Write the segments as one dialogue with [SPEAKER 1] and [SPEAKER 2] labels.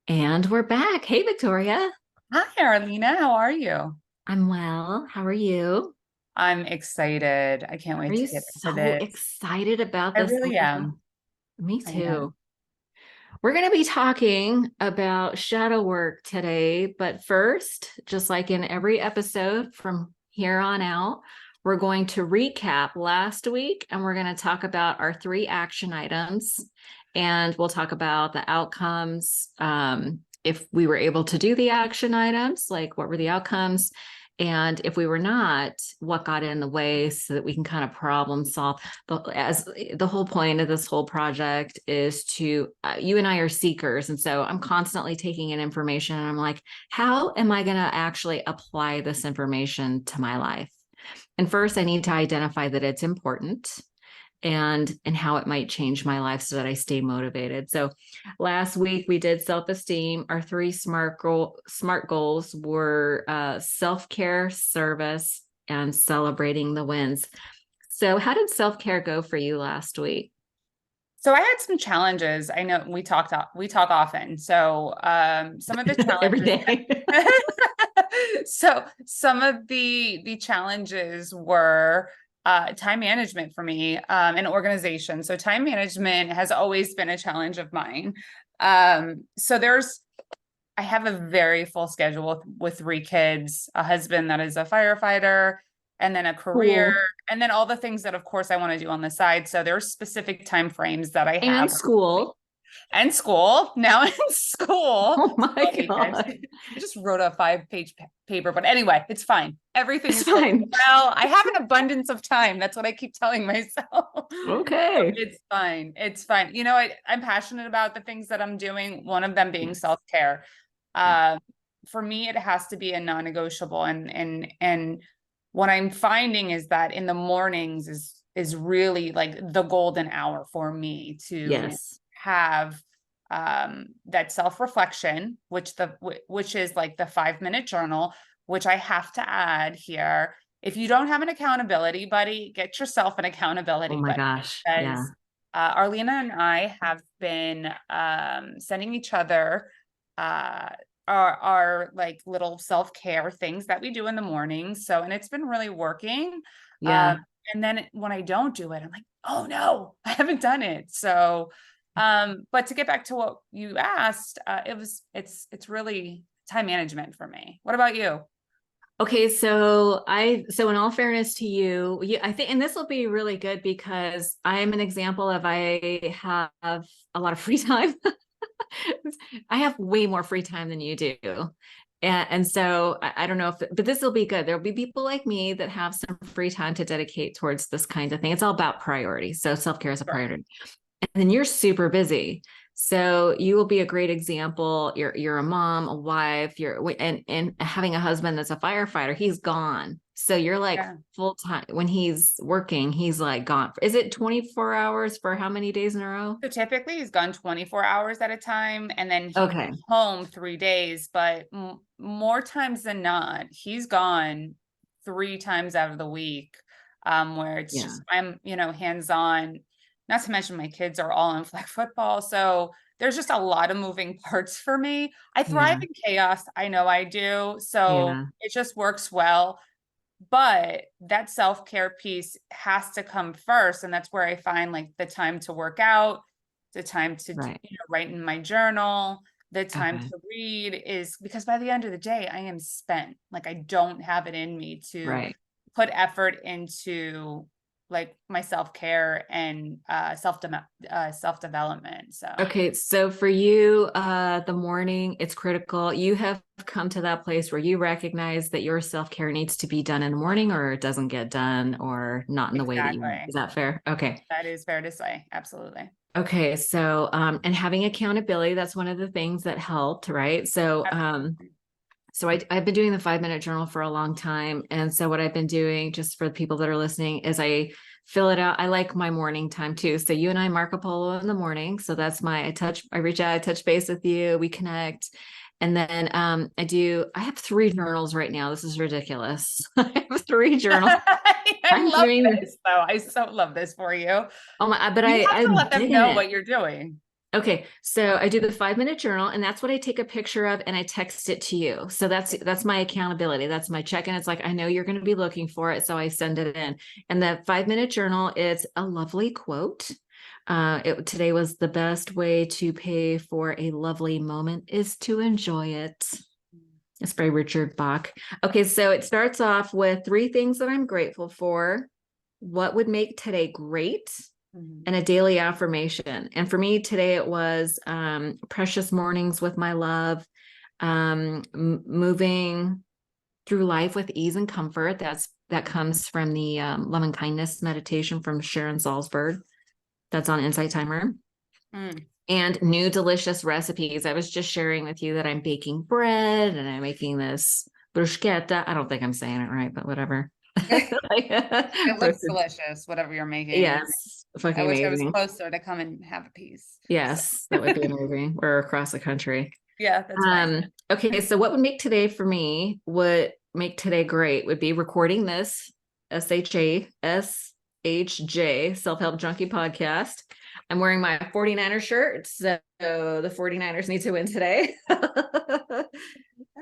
[SPEAKER 1] And we're back. Hey, Victoria.
[SPEAKER 2] Hi, Arlena. How are you?
[SPEAKER 1] I'm well. How are you?
[SPEAKER 2] I'm excited. I can't
[SPEAKER 1] Are
[SPEAKER 2] wait
[SPEAKER 1] you
[SPEAKER 2] to get into
[SPEAKER 1] so
[SPEAKER 2] this.
[SPEAKER 1] excited about
[SPEAKER 2] I
[SPEAKER 1] this? Oh
[SPEAKER 2] really
[SPEAKER 1] my God.
[SPEAKER 2] am.
[SPEAKER 1] Me
[SPEAKER 2] I am.
[SPEAKER 1] too. We're going to be talking about shadow work today. But first, just like in every episode from here on out, we're going to recap last week and we're going to talk about our three action items. And we'll talk about the outcomes. If we were able to do the action items, like what were the outcomes? And if we were not, what got in the way so that we can kind of problem solve. As the whole point of this whole project is to, you and I are seekers. And so I'm constantly taking in information and I'm like, how am I going to actually apply this information to my life? And first, I need to identify that it's important and how it might change my life so that I stay motivated. So last week we did self-esteem. Our three smart goals were self-care, service, and celebrating the wins. So how did self-care go for you last week?
[SPEAKER 2] So I had some challenges. I know we talk often. So some of the
[SPEAKER 1] Every
[SPEAKER 2] challenges
[SPEAKER 1] day.
[SPEAKER 2] so some of the challenges were time management for me and organization. So time management has always been a challenge of mine. So I have a very full schedule with three kids, a husband that is a firefighter, and then a career,
[SPEAKER 1] Cool.
[SPEAKER 2] and then all the things that, of course, I want to do on the side. So there's specific time frames that I
[SPEAKER 1] And
[SPEAKER 2] have.
[SPEAKER 1] school.
[SPEAKER 2] And school, now in school.
[SPEAKER 1] Oh my
[SPEAKER 2] Oh, wait, guys.
[SPEAKER 1] God.
[SPEAKER 2] I just wrote a 5-page paper, but anyway, it's fine. Everything
[SPEAKER 1] It's
[SPEAKER 2] is going
[SPEAKER 1] fine.
[SPEAKER 2] well. I have an abundance of time. That's what I keep telling myself. So
[SPEAKER 1] Okay.
[SPEAKER 2] it's fine. It's fine. I'm passionate about the things that I'm doing, one of them being
[SPEAKER 1] Yes.
[SPEAKER 2] self-care.
[SPEAKER 1] Yeah.
[SPEAKER 2] Uh, for me, it has to be a non-negotiable. And what I'm finding is that in the mornings is really like the golden hour for me to
[SPEAKER 1] Yes.
[SPEAKER 2] have that self-reflection, which is like the 5-minute journal, which I have to add here. If you don't have an accountability buddy, get yourself an
[SPEAKER 1] Oh
[SPEAKER 2] accountability
[SPEAKER 1] my
[SPEAKER 2] buddy,
[SPEAKER 1] gosh. Yeah.
[SPEAKER 2] because Arlena and I have been sending each other uh, our like little self-care things that we do in the morning. So, and it's been really working. Um,
[SPEAKER 1] Yeah.
[SPEAKER 2] and then when I don't do it, I'm like, oh no, I haven't done it. So, but to get back to what you asked, it's really time management for me. What about you?
[SPEAKER 1] Okay, so in all fairness to you, I think, and this will be really good because I am an example of I have a lot of free time. I have way more free time than you do. And so I don't know but this will be good. There'll be people like me that have some free time to dedicate towards this kind of thing. It's all about priorities. So self-care is a
[SPEAKER 2] Sure.
[SPEAKER 1] priority. And then you're super busy. So you will be a great example. You're a mom, a wife, and having a husband that's a firefighter, he's gone. So you're like
[SPEAKER 2] Yeah.
[SPEAKER 1] full time when he's working, he's like gone. Is it 24 hours for how many days in a row?
[SPEAKER 2] So typically he's gone 24 hours at a time, and then he comes
[SPEAKER 1] Okay.
[SPEAKER 2] home 3 days, but more times than not, he's gone 3 times out of the week, where it's
[SPEAKER 1] Yeah.
[SPEAKER 2] just, I'm, hands-on, not to mention my kids are all in flag football. So there's just a lot of moving parts for me. I thrive
[SPEAKER 1] Yeah.
[SPEAKER 2] in chaos. I know I do. So
[SPEAKER 1] Yeah.
[SPEAKER 2] it just works well. But that self-care piece has to come first. And that's where I find like the time to work out, the time to
[SPEAKER 1] Right.
[SPEAKER 2] write in my journal, the time
[SPEAKER 1] Okay.
[SPEAKER 2] to read, is because by the end of the day, I am spent. Like I don't have it in me to
[SPEAKER 1] Right.
[SPEAKER 2] put effort into like my self-care and self-development. So
[SPEAKER 1] Okay, so for you, the morning, it's critical. You have come to that place where you recognize that your self-care needs to be done in the morning or it doesn't get done or not in the way that you want.
[SPEAKER 2] exactly.
[SPEAKER 1] Is that fair? Okay.
[SPEAKER 2] That is fair to say. Absolutely.
[SPEAKER 1] Okay, so and having accountability, that's one of the things that helped, right?
[SPEAKER 2] Absolutely.
[SPEAKER 1] So I've been doing the 5-minute journal for a long time. And so what I've been doing, just for the people that are listening, is I fill it out. I like my morning time too. So you and I, Marco Polo in the morning. So that's I reach out, I touch base with you, we connect. And then I have three journals right now. This is ridiculous. I have three journals.
[SPEAKER 2] I
[SPEAKER 1] I'm
[SPEAKER 2] love
[SPEAKER 1] doing,
[SPEAKER 2] this though. I so love this for you.
[SPEAKER 1] oh my, but
[SPEAKER 2] You have
[SPEAKER 1] I'm
[SPEAKER 2] to let them
[SPEAKER 1] digging
[SPEAKER 2] know
[SPEAKER 1] it.
[SPEAKER 2] what you're doing.
[SPEAKER 1] Okay, so I do the 5 minute journal, and that's what I take a picture of and I text it to you. So that's my accountability. That's my check-in. It's like I know you're going to be looking for it, so I send it in. And the 5 minute journal is a lovely quote. Today was the best way to pay for a lovely moment is to enjoy it. It's by Richard Bach. Okay, so it starts off with 3 things that I'm grateful for. What would make today great? And a daily affirmation. And for me today, it was precious mornings with my love, moving through life with ease and comfort. That comes from the love and kindness meditation from Sharon Salzberg. That's on Insight Timer. And new delicious recipes. I was just sharing with you that I'm baking bread and I'm making this bruschetta. I don't think I'm saying it right, but whatever.
[SPEAKER 2] It looks delicious, whatever you're making.
[SPEAKER 1] Yes, fucking
[SPEAKER 2] I wish I was
[SPEAKER 1] amazing.
[SPEAKER 2] closer to come and have a piece.
[SPEAKER 1] Yes, that would be amazing. We're across the country.
[SPEAKER 2] Yeah, that's fine.
[SPEAKER 1] Okay, so what would make today for me, would make today great would be recording this SHJ Self-Help Junkie podcast. I'm wearing my 49er shirt, so the 49ers need to win today.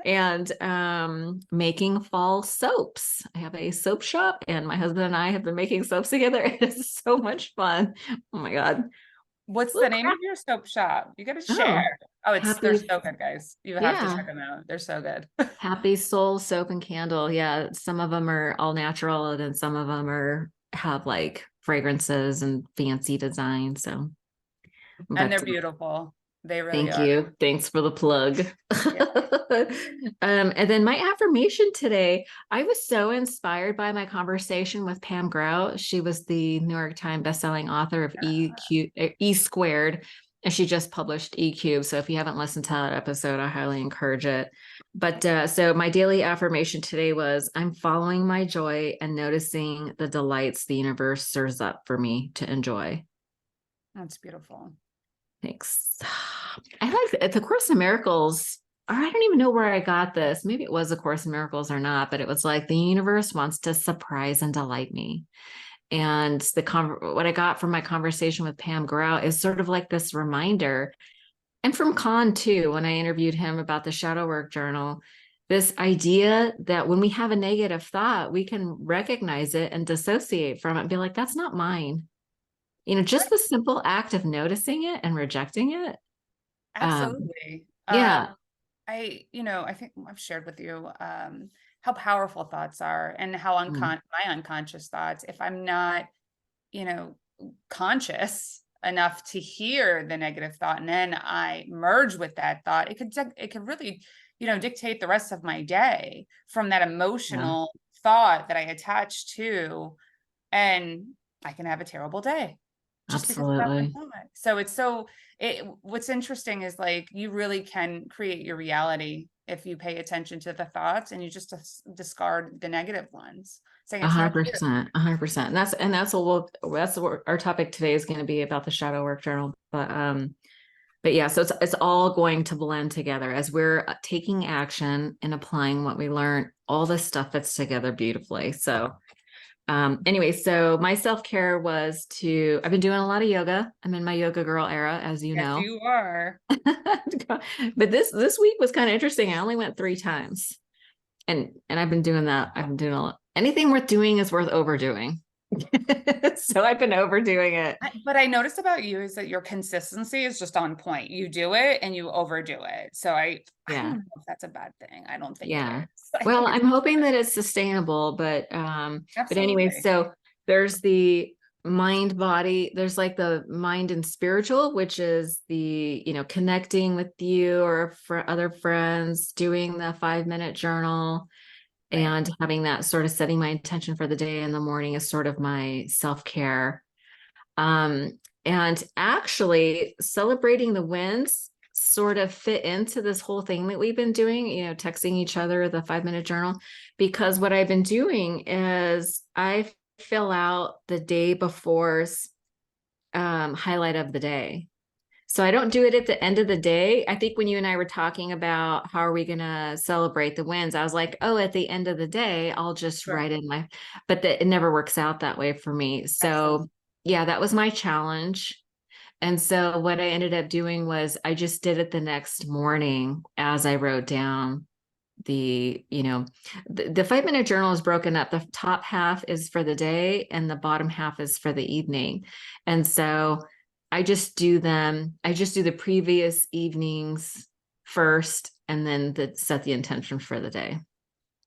[SPEAKER 1] And making fall soaps. I have a soap shop and my husband and I have been making soaps together. It's so much fun. Oh my God.
[SPEAKER 2] What's the name of your soap shop? You got to
[SPEAKER 1] Oh,
[SPEAKER 2] share. Oh, they're
[SPEAKER 1] happy,
[SPEAKER 2] so good, guys. You have to
[SPEAKER 1] yeah.
[SPEAKER 2] check them out. They're so good.
[SPEAKER 1] Happy Soul Soap and Candle. Yeah, some of them are all natural, and then some of them have like fragrances and fancy design. So,
[SPEAKER 2] And
[SPEAKER 1] but
[SPEAKER 2] they're beautiful. They really
[SPEAKER 1] thank
[SPEAKER 2] are.
[SPEAKER 1] you. Thanks for the plug.
[SPEAKER 2] Yeah.
[SPEAKER 1] And then my affirmation today, I was so inspired by my conversation with Pam Grout. She was the New York Times bestselling author of E Squared, and she just published E Cube. So if you haven't listened to that episode, I highly encourage it. But so my daily affirmation today was I'm following my joy and noticing the delights the universe serves up for me to enjoy.
[SPEAKER 2] That's beautiful.
[SPEAKER 1] Thanks. I like the Course in Miracles. Or I don't even know where I got this. Maybe it was a Course in Miracles or not, but it was like the universe wants to surprise and delight me. And what I got from my conversation with Pam Grout is sort of like this reminder, and from Khan too, when I interviewed him about the shadow work journal, this idea that when we have a negative thought, we can recognize it and dissociate from it and be like, that's not mine. Just the simple act of noticing it and rejecting it.
[SPEAKER 2] Absolutely.
[SPEAKER 1] Yeah.
[SPEAKER 2] I think I've shared with you how powerful thoughts are and how my unconscious thoughts, if I'm not, conscious enough to hear the negative thought and then I merge with that thought, it could really, dictate the rest of my day from that emotional thought that I attach to, and I can have a terrible day. Just because of that one
[SPEAKER 1] Absolutely.
[SPEAKER 2] thought. What's interesting is like you really can create your reality if you pay attention to the thoughts and you just discard the negative ones, saying it's not here.
[SPEAKER 1] 100%, 100%. That's what our topic today is going to be, about the shadow work journal. But yeah, so it's all going to blend together as we're taking action and applying what we learned. All this stuff fits together beautifully. So anyway, so my self-care was I've been doing a lot of yoga. I'm in my yoga girl era, as you know.
[SPEAKER 2] You are.
[SPEAKER 1] But this week was kind of interesting. I only went 3 times. And I've been doing that. I've been doing a lot. Anything worth doing is worth overdoing. So I've been overdoing it.
[SPEAKER 2] But I noticed about you is that your consistency is just on point. You do it and you overdo it. So I don't know if that's a bad thing. I don't think it is.
[SPEAKER 1] Well, I'm hoping that it's sustainable, but anyway, so there's the mind body, there's like the mind and spiritual, which is the, connecting with you or for other friends, doing the 5 minute journal. Right. And having that sort of setting my intention for the day in the morning is sort of my self-care. And actually celebrating the wins sort of fit into this whole thing that we've been doing, texting each other the 5 minute journal, because what I've been doing is I fill out the day before's highlight of the day. So I don't do it at the end of the day. I think when you and I were talking about how are we going to celebrate the wins, I was like, oh, at the end of the day, I'll just write in but it never works out that way for me. So yeah, that was my challenge. And so what I ended up doing was I just did it the next morning as I wrote down the 5 minute journal is broken up. The top half is for the day and the bottom half is for the evening. And so I just do the previous evenings first and then set the intention for the day.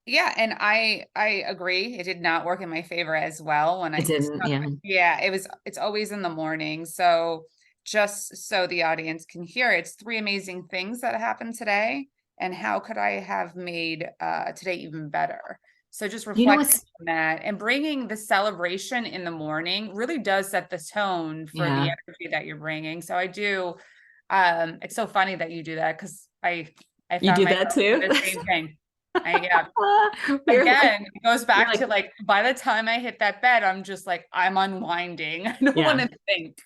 [SPEAKER 2] Yeah, and I agree. It did not work in my favor as well when
[SPEAKER 1] It didn't, yeah.
[SPEAKER 2] yeah, it's always in the morning. So just so the audience can hear, it's three amazing things that happened today, and how could I have made today even better? So just
[SPEAKER 1] You know
[SPEAKER 2] reflecting
[SPEAKER 1] what's
[SPEAKER 2] on that and bringing the celebration in the morning really does set the tone for the
[SPEAKER 1] yeah.
[SPEAKER 2] energy that you're bringing. So I do, it's so funny that you do that because I
[SPEAKER 1] You
[SPEAKER 2] found
[SPEAKER 1] do
[SPEAKER 2] myself
[SPEAKER 1] that too?
[SPEAKER 2] doing the same thing. Yeah,
[SPEAKER 1] You're like,
[SPEAKER 2] again, it goes
[SPEAKER 1] you're
[SPEAKER 2] back
[SPEAKER 1] like,
[SPEAKER 2] to like by the time I hit that bed, I'm just like I'm unwinding. I don't want
[SPEAKER 1] yeah,
[SPEAKER 2] to think.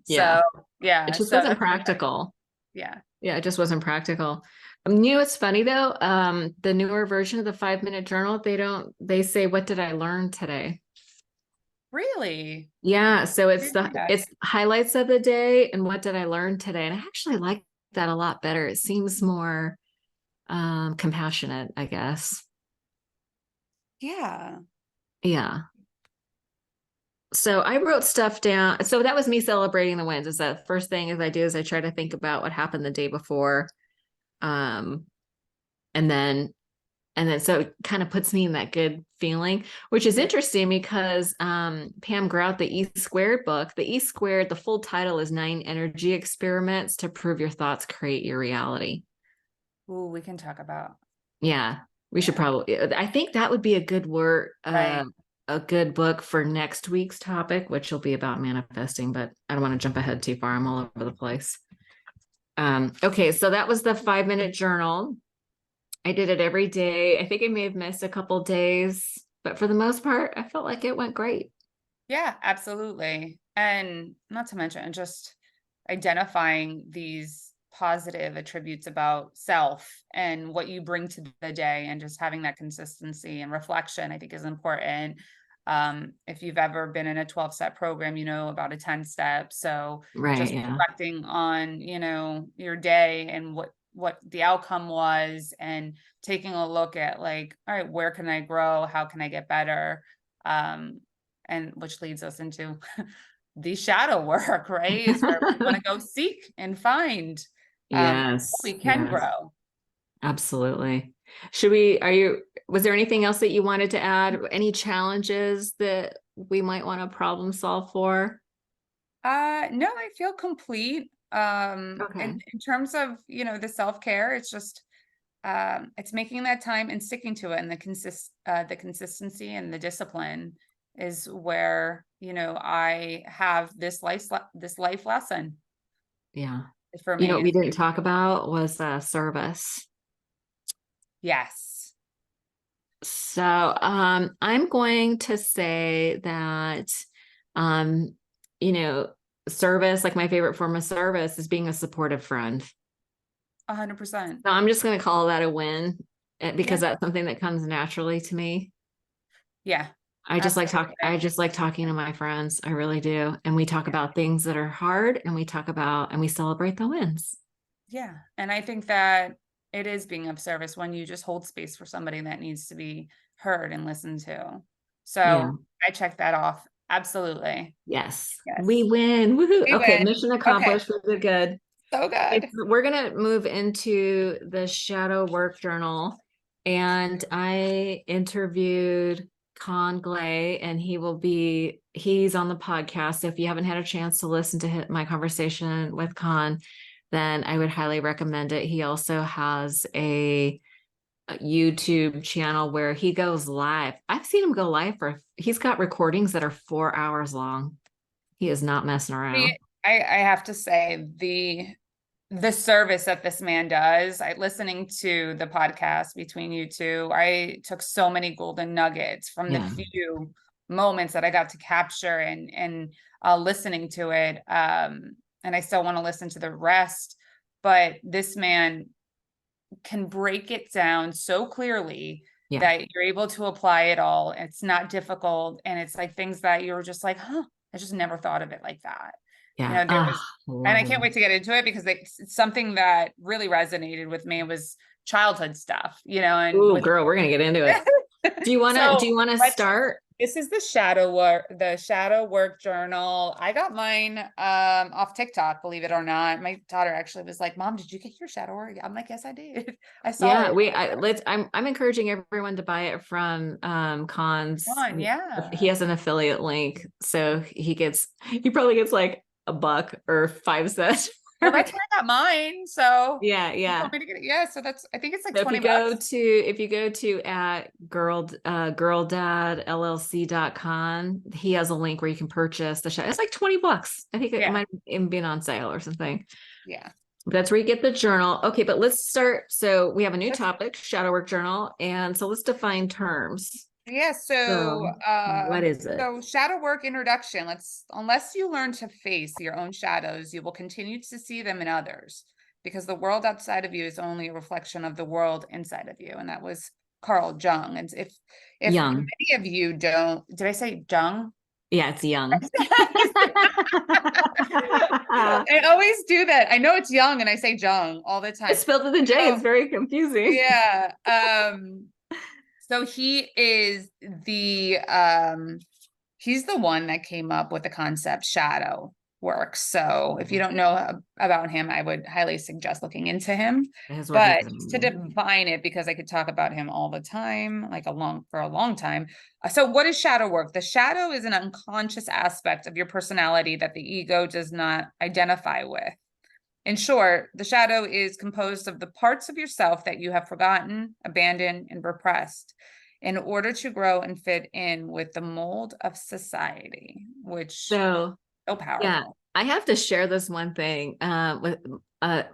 [SPEAKER 1] yeah.
[SPEAKER 2] So
[SPEAKER 1] It
[SPEAKER 2] yeah,
[SPEAKER 1] just
[SPEAKER 2] so
[SPEAKER 1] wasn't
[SPEAKER 2] that's
[SPEAKER 1] practical.
[SPEAKER 2] yeah.
[SPEAKER 1] Yeah, it just wasn't practical. You know, it's funny though. The newer version of the 5 minute journal, they say, what did I learn today?
[SPEAKER 2] Really?
[SPEAKER 1] Yeah. So
[SPEAKER 2] Yeah.
[SPEAKER 1] it's highlights of the day and what did I learn today? And I actually like that a lot better. It seems more compassionate, I guess.
[SPEAKER 2] Yeah.
[SPEAKER 1] Yeah. So I wrote stuff down. So that was me celebrating the wins. Is that first thing is I do is I try to think about what happened the day before. Um, and then so it kind of puts me in that good feeling, which is
[SPEAKER 2] Yeah.
[SPEAKER 1] interesting because Pam Grout, the E Squared book, the E Squared, the full title is 9 Energy Experiments to Prove Your Thoughts Create Your Reality.
[SPEAKER 2] Ooh, we can talk about.
[SPEAKER 1] Yeah, we should
[SPEAKER 2] Yeah.
[SPEAKER 1] probably, I think that would be a good word,
[SPEAKER 2] Right.
[SPEAKER 1] a good book for next week's topic, which will be about manifesting, but I don't want to jump ahead too far. I'm all over the place. Okay, so that was the 5 minute journal. I did it every day. I think I may have missed a couple days, but for the most part, I felt like it went great.
[SPEAKER 2] Yeah, absolutely. And not to mention just identifying these positive attributes about self and what you bring to the day, and just having that consistency and reflection, I think is important. If you've ever been in a 12-step program, you know about a 10-step. So
[SPEAKER 1] Right.
[SPEAKER 2] just
[SPEAKER 1] Yeah.
[SPEAKER 2] reflecting on, your day and what the outcome was, and taking a look at like, all right, where can I grow? How can I get better? Um, and which leads us into the shadow work, right? Is where we want to go seek and find
[SPEAKER 1] Yes.
[SPEAKER 2] we can
[SPEAKER 1] Yes.
[SPEAKER 2] grow.
[SPEAKER 1] Absolutely. Was there anything else that you wanted to add? Any challenges that we might want to problem solve for?
[SPEAKER 2] No, I feel complete.
[SPEAKER 1] Okay.
[SPEAKER 2] In terms of, the self-care, it's just it's making that time and sticking to it, and the consistency and the discipline is where, I have this life lesson
[SPEAKER 1] Yeah.
[SPEAKER 2] for
[SPEAKER 1] You know what
[SPEAKER 2] me.
[SPEAKER 1] we didn't talk about was service.
[SPEAKER 2] Yes.
[SPEAKER 1] So I'm going to say that um, you know, service, like my favorite form of service is being a supportive friend.
[SPEAKER 2] 100%.
[SPEAKER 1] So I'm just going to call that a win
[SPEAKER 2] Yeah.
[SPEAKER 1] because that's something that comes naturally to me.
[SPEAKER 2] Yeah.
[SPEAKER 1] I
[SPEAKER 2] Absolutely.
[SPEAKER 1] just like talking to my friends. I really do. And we talk about things that are hard and we celebrate the wins.
[SPEAKER 2] Yeah. And I think that it is being of service when you just hold space for somebody that needs to be heard and listened to.
[SPEAKER 1] Yeah.
[SPEAKER 2] So I check that off. Absolutely.
[SPEAKER 1] Yes. We
[SPEAKER 2] Yes.
[SPEAKER 1] win. Woohoo.
[SPEAKER 2] We
[SPEAKER 1] Okay.
[SPEAKER 2] win.
[SPEAKER 1] Mission
[SPEAKER 2] Okay.
[SPEAKER 1] accomplished. We did good.
[SPEAKER 2] So good.
[SPEAKER 1] We're going to move into the shadow work journal. And I interviewed Con Glay, and he's on the podcast. So if you haven't had a chance to listen to my conversation with Con, then I would highly recommend it. He also has a YouTube channel where he goes live. I've seen him go live he's got recordings that are 4 hours long. He is not messing around.
[SPEAKER 2] I have to say the service that this man does. Listening to the podcast between you two, I took so many golden nuggets from the
[SPEAKER 1] Yeah.
[SPEAKER 2] few moments that I got to capture, and listening to it. And I still want to listen to the rest, but this man can break it down so clearly
[SPEAKER 1] Yeah.
[SPEAKER 2] that you're able to apply it all. It's not difficult, and it's like things that you're just like, huh, I just never thought of it like that.
[SPEAKER 1] Yeah.
[SPEAKER 2] There
[SPEAKER 1] Oh,
[SPEAKER 2] was, and
[SPEAKER 1] love
[SPEAKER 2] I can't
[SPEAKER 1] them.
[SPEAKER 2] wait to get into it because it's something that really resonated with me was childhood stuff, and
[SPEAKER 1] Ooh,
[SPEAKER 2] with
[SPEAKER 1] girl, we're gonna get into it. Do
[SPEAKER 2] so
[SPEAKER 1] you wanna
[SPEAKER 2] let's
[SPEAKER 1] start?
[SPEAKER 2] this is the shadow work journal. I got mine off TikTok, believe it or not. My daughter actually was like, "Mom, did you get your shadow work?" I'm like, "Yes, I did. I saw
[SPEAKER 1] Yeah,
[SPEAKER 2] it."
[SPEAKER 1] I'm encouraging everyone to buy it from Cons.
[SPEAKER 2] On, yeah.
[SPEAKER 1] He has an affiliate link, so he probably gets like a buck or 5 cents.
[SPEAKER 2] Well, that's where I got mine. So
[SPEAKER 1] Yeah,
[SPEAKER 2] you told
[SPEAKER 1] yeah.
[SPEAKER 2] me to get it. Yeah, so that's I think it's like
[SPEAKER 1] So
[SPEAKER 2] $20.
[SPEAKER 1] if you go to at girldadllc.com, he has a link where you can purchase the show. It's like $20. I think it
[SPEAKER 2] Yeah,
[SPEAKER 1] might even been on sale or something.
[SPEAKER 2] yeah.
[SPEAKER 1] That's where you get the journal. Okay, but let's start. So we have a new
[SPEAKER 2] Let's
[SPEAKER 1] topic, shadow work journal. And so let's define terms.
[SPEAKER 2] Yeah,
[SPEAKER 1] So what is it?
[SPEAKER 2] so shadow work introduction. Unless you learn to face your own shadows, you will continue to see them in others because the world outside of you is only a reflection of the world inside of you. And that was Carl Jung. And if
[SPEAKER 1] Young.
[SPEAKER 2] many of you don't, did I say Jung?
[SPEAKER 1] Yeah, it's young.
[SPEAKER 2] I always do that. I know it's Young and I say Jung all the
[SPEAKER 1] It's
[SPEAKER 2] time.
[SPEAKER 1] spelled with a J.
[SPEAKER 2] So
[SPEAKER 1] It's very confusing.
[SPEAKER 2] yeah. So he's the one that came up with the concept shadow work. So if you don't know about him, I would highly suggest looking into him.
[SPEAKER 1] His work is
[SPEAKER 2] But just to
[SPEAKER 1] amazing.
[SPEAKER 2] define it, because I could talk about him all the time, for a long time. So what is shadow work? The shadow is an unconscious aspect of your personality that the ego does not identify with. In short, the shadow is composed of the parts of yourself that you have forgotten, abandoned, and repressed in order to grow and fit in with the mold of society, which is
[SPEAKER 1] So
[SPEAKER 2] so
[SPEAKER 1] yeah,
[SPEAKER 2] powerful.
[SPEAKER 1] I have to share this one thing. With a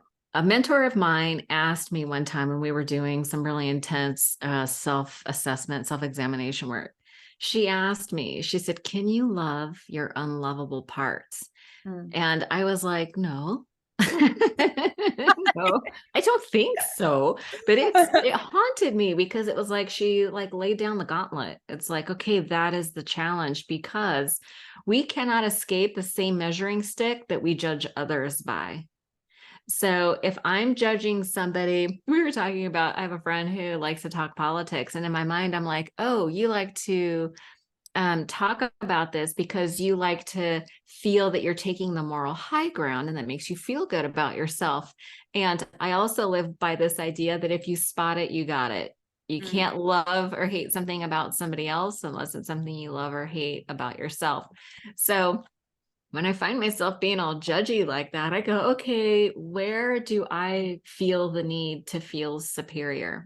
[SPEAKER 1] mentor of mine asked me one time when we were doing some really intense self-assessment, self-examination work. She asked me, she said, "Can you love your unlovable parts?"
[SPEAKER 2] Mm.
[SPEAKER 1] And I was like, "No." No, I don't think so. But it haunted me because it was like she like laid down the gauntlet. It's like, okay, that is the challenge because we cannot escape the same measuring stick that we judge others by. So if I'm judging somebody, we were talking about, I have a friend who likes to talk politics, and in my mind, I'm like, oh, you like to talk about this because you like to feel that you're taking the moral high ground and that makes you feel good about yourself. And I also live by this idea that if you spot it, you got it. You
[SPEAKER 2] Mm.
[SPEAKER 1] can't love or hate something about somebody else unless it's something you love or hate about yourself. So when I find myself being all judgy like that, I go, okay, where do I feel the need to feel superior?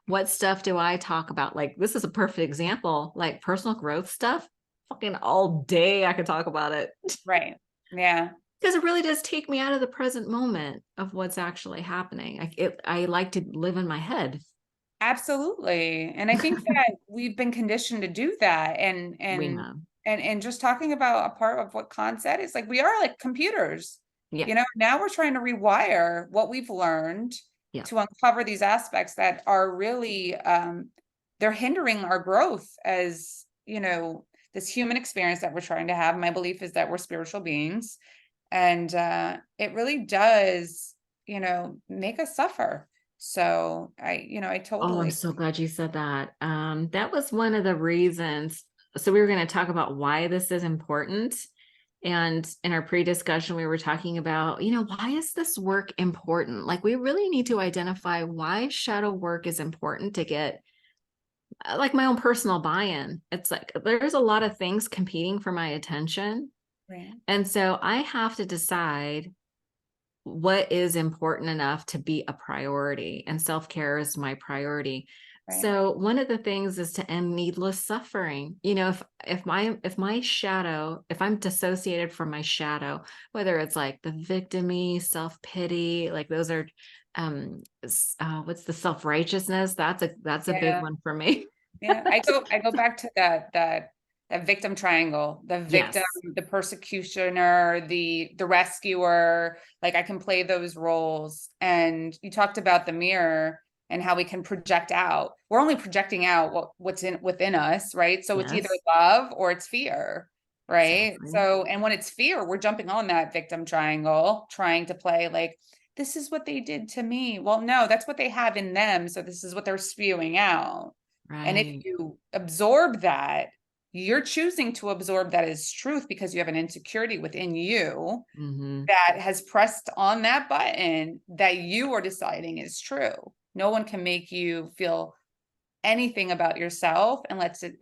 [SPEAKER 1] What stuff do I talk about? Like, this is a perfect example, like personal growth stuff. Fucking all day I could talk about it
[SPEAKER 2] Right. Yeah.
[SPEAKER 1] because it really does take me out of the present moment of what's actually happening. I like to live in my head.
[SPEAKER 2] Absolutely. And I think that we've been conditioned to do that.
[SPEAKER 1] We have.
[SPEAKER 2] And just talking about a part of what Khan said is like we are like computers.
[SPEAKER 1] Yeah.
[SPEAKER 2] Now we're trying to rewire what we've learned
[SPEAKER 1] Yeah.
[SPEAKER 2] to uncover these aspects that are really they're hindering our growth as, this human experience that we're trying to have. My belief is that we're spiritual beings. And it really does, make us suffer. So I
[SPEAKER 1] Oh, I'm
[SPEAKER 2] totally,
[SPEAKER 1] so glad you said that. That was one of the reasons. So we were going to talk about why this is important. And in our pre-discussion, we were talking about, why is this work important? Like, we really need to identify why shadow work is important to get like my own personal buy-in. It's like there's a lot of things competing for my attention.
[SPEAKER 2] right,
[SPEAKER 1] And so I have to decide what is important enough to be a priority, and self-care is my priority.
[SPEAKER 2] right,
[SPEAKER 1] So one of the things is to end needless suffering. If my shadow, if I'm dissociated from my shadow, whether it's like the victimy, self-pity, like those are what's the self-righteousness, that's a big
[SPEAKER 2] yeah,
[SPEAKER 1] one for me.
[SPEAKER 2] yeah. I go back to that victim triangle, the victim,
[SPEAKER 1] Yes.
[SPEAKER 2] the persecutioner, the rescuer. Like I can play those roles. And you talked about the mirror and how we can project out. We're only projecting out what's within us, right? So it's either
[SPEAKER 1] Yes.
[SPEAKER 2] love or it's fear. right?
[SPEAKER 1] Exactly.
[SPEAKER 2] So, and when it's fear, we're jumping on that victim triangle, trying to play like, this is what they did to me. Well, no, that's what they have in them. So this is what they're spewing out. And if
[SPEAKER 1] Right.
[SPEAKER 2] you absorb that, you're choosing to absorb that as truth because you have an insecurity within you
[SPEAKER 1] Hmm.
[SPEAKER 2] that has pressed on that button that you are deciding is true. No one can make you feel anything about yourself and lets it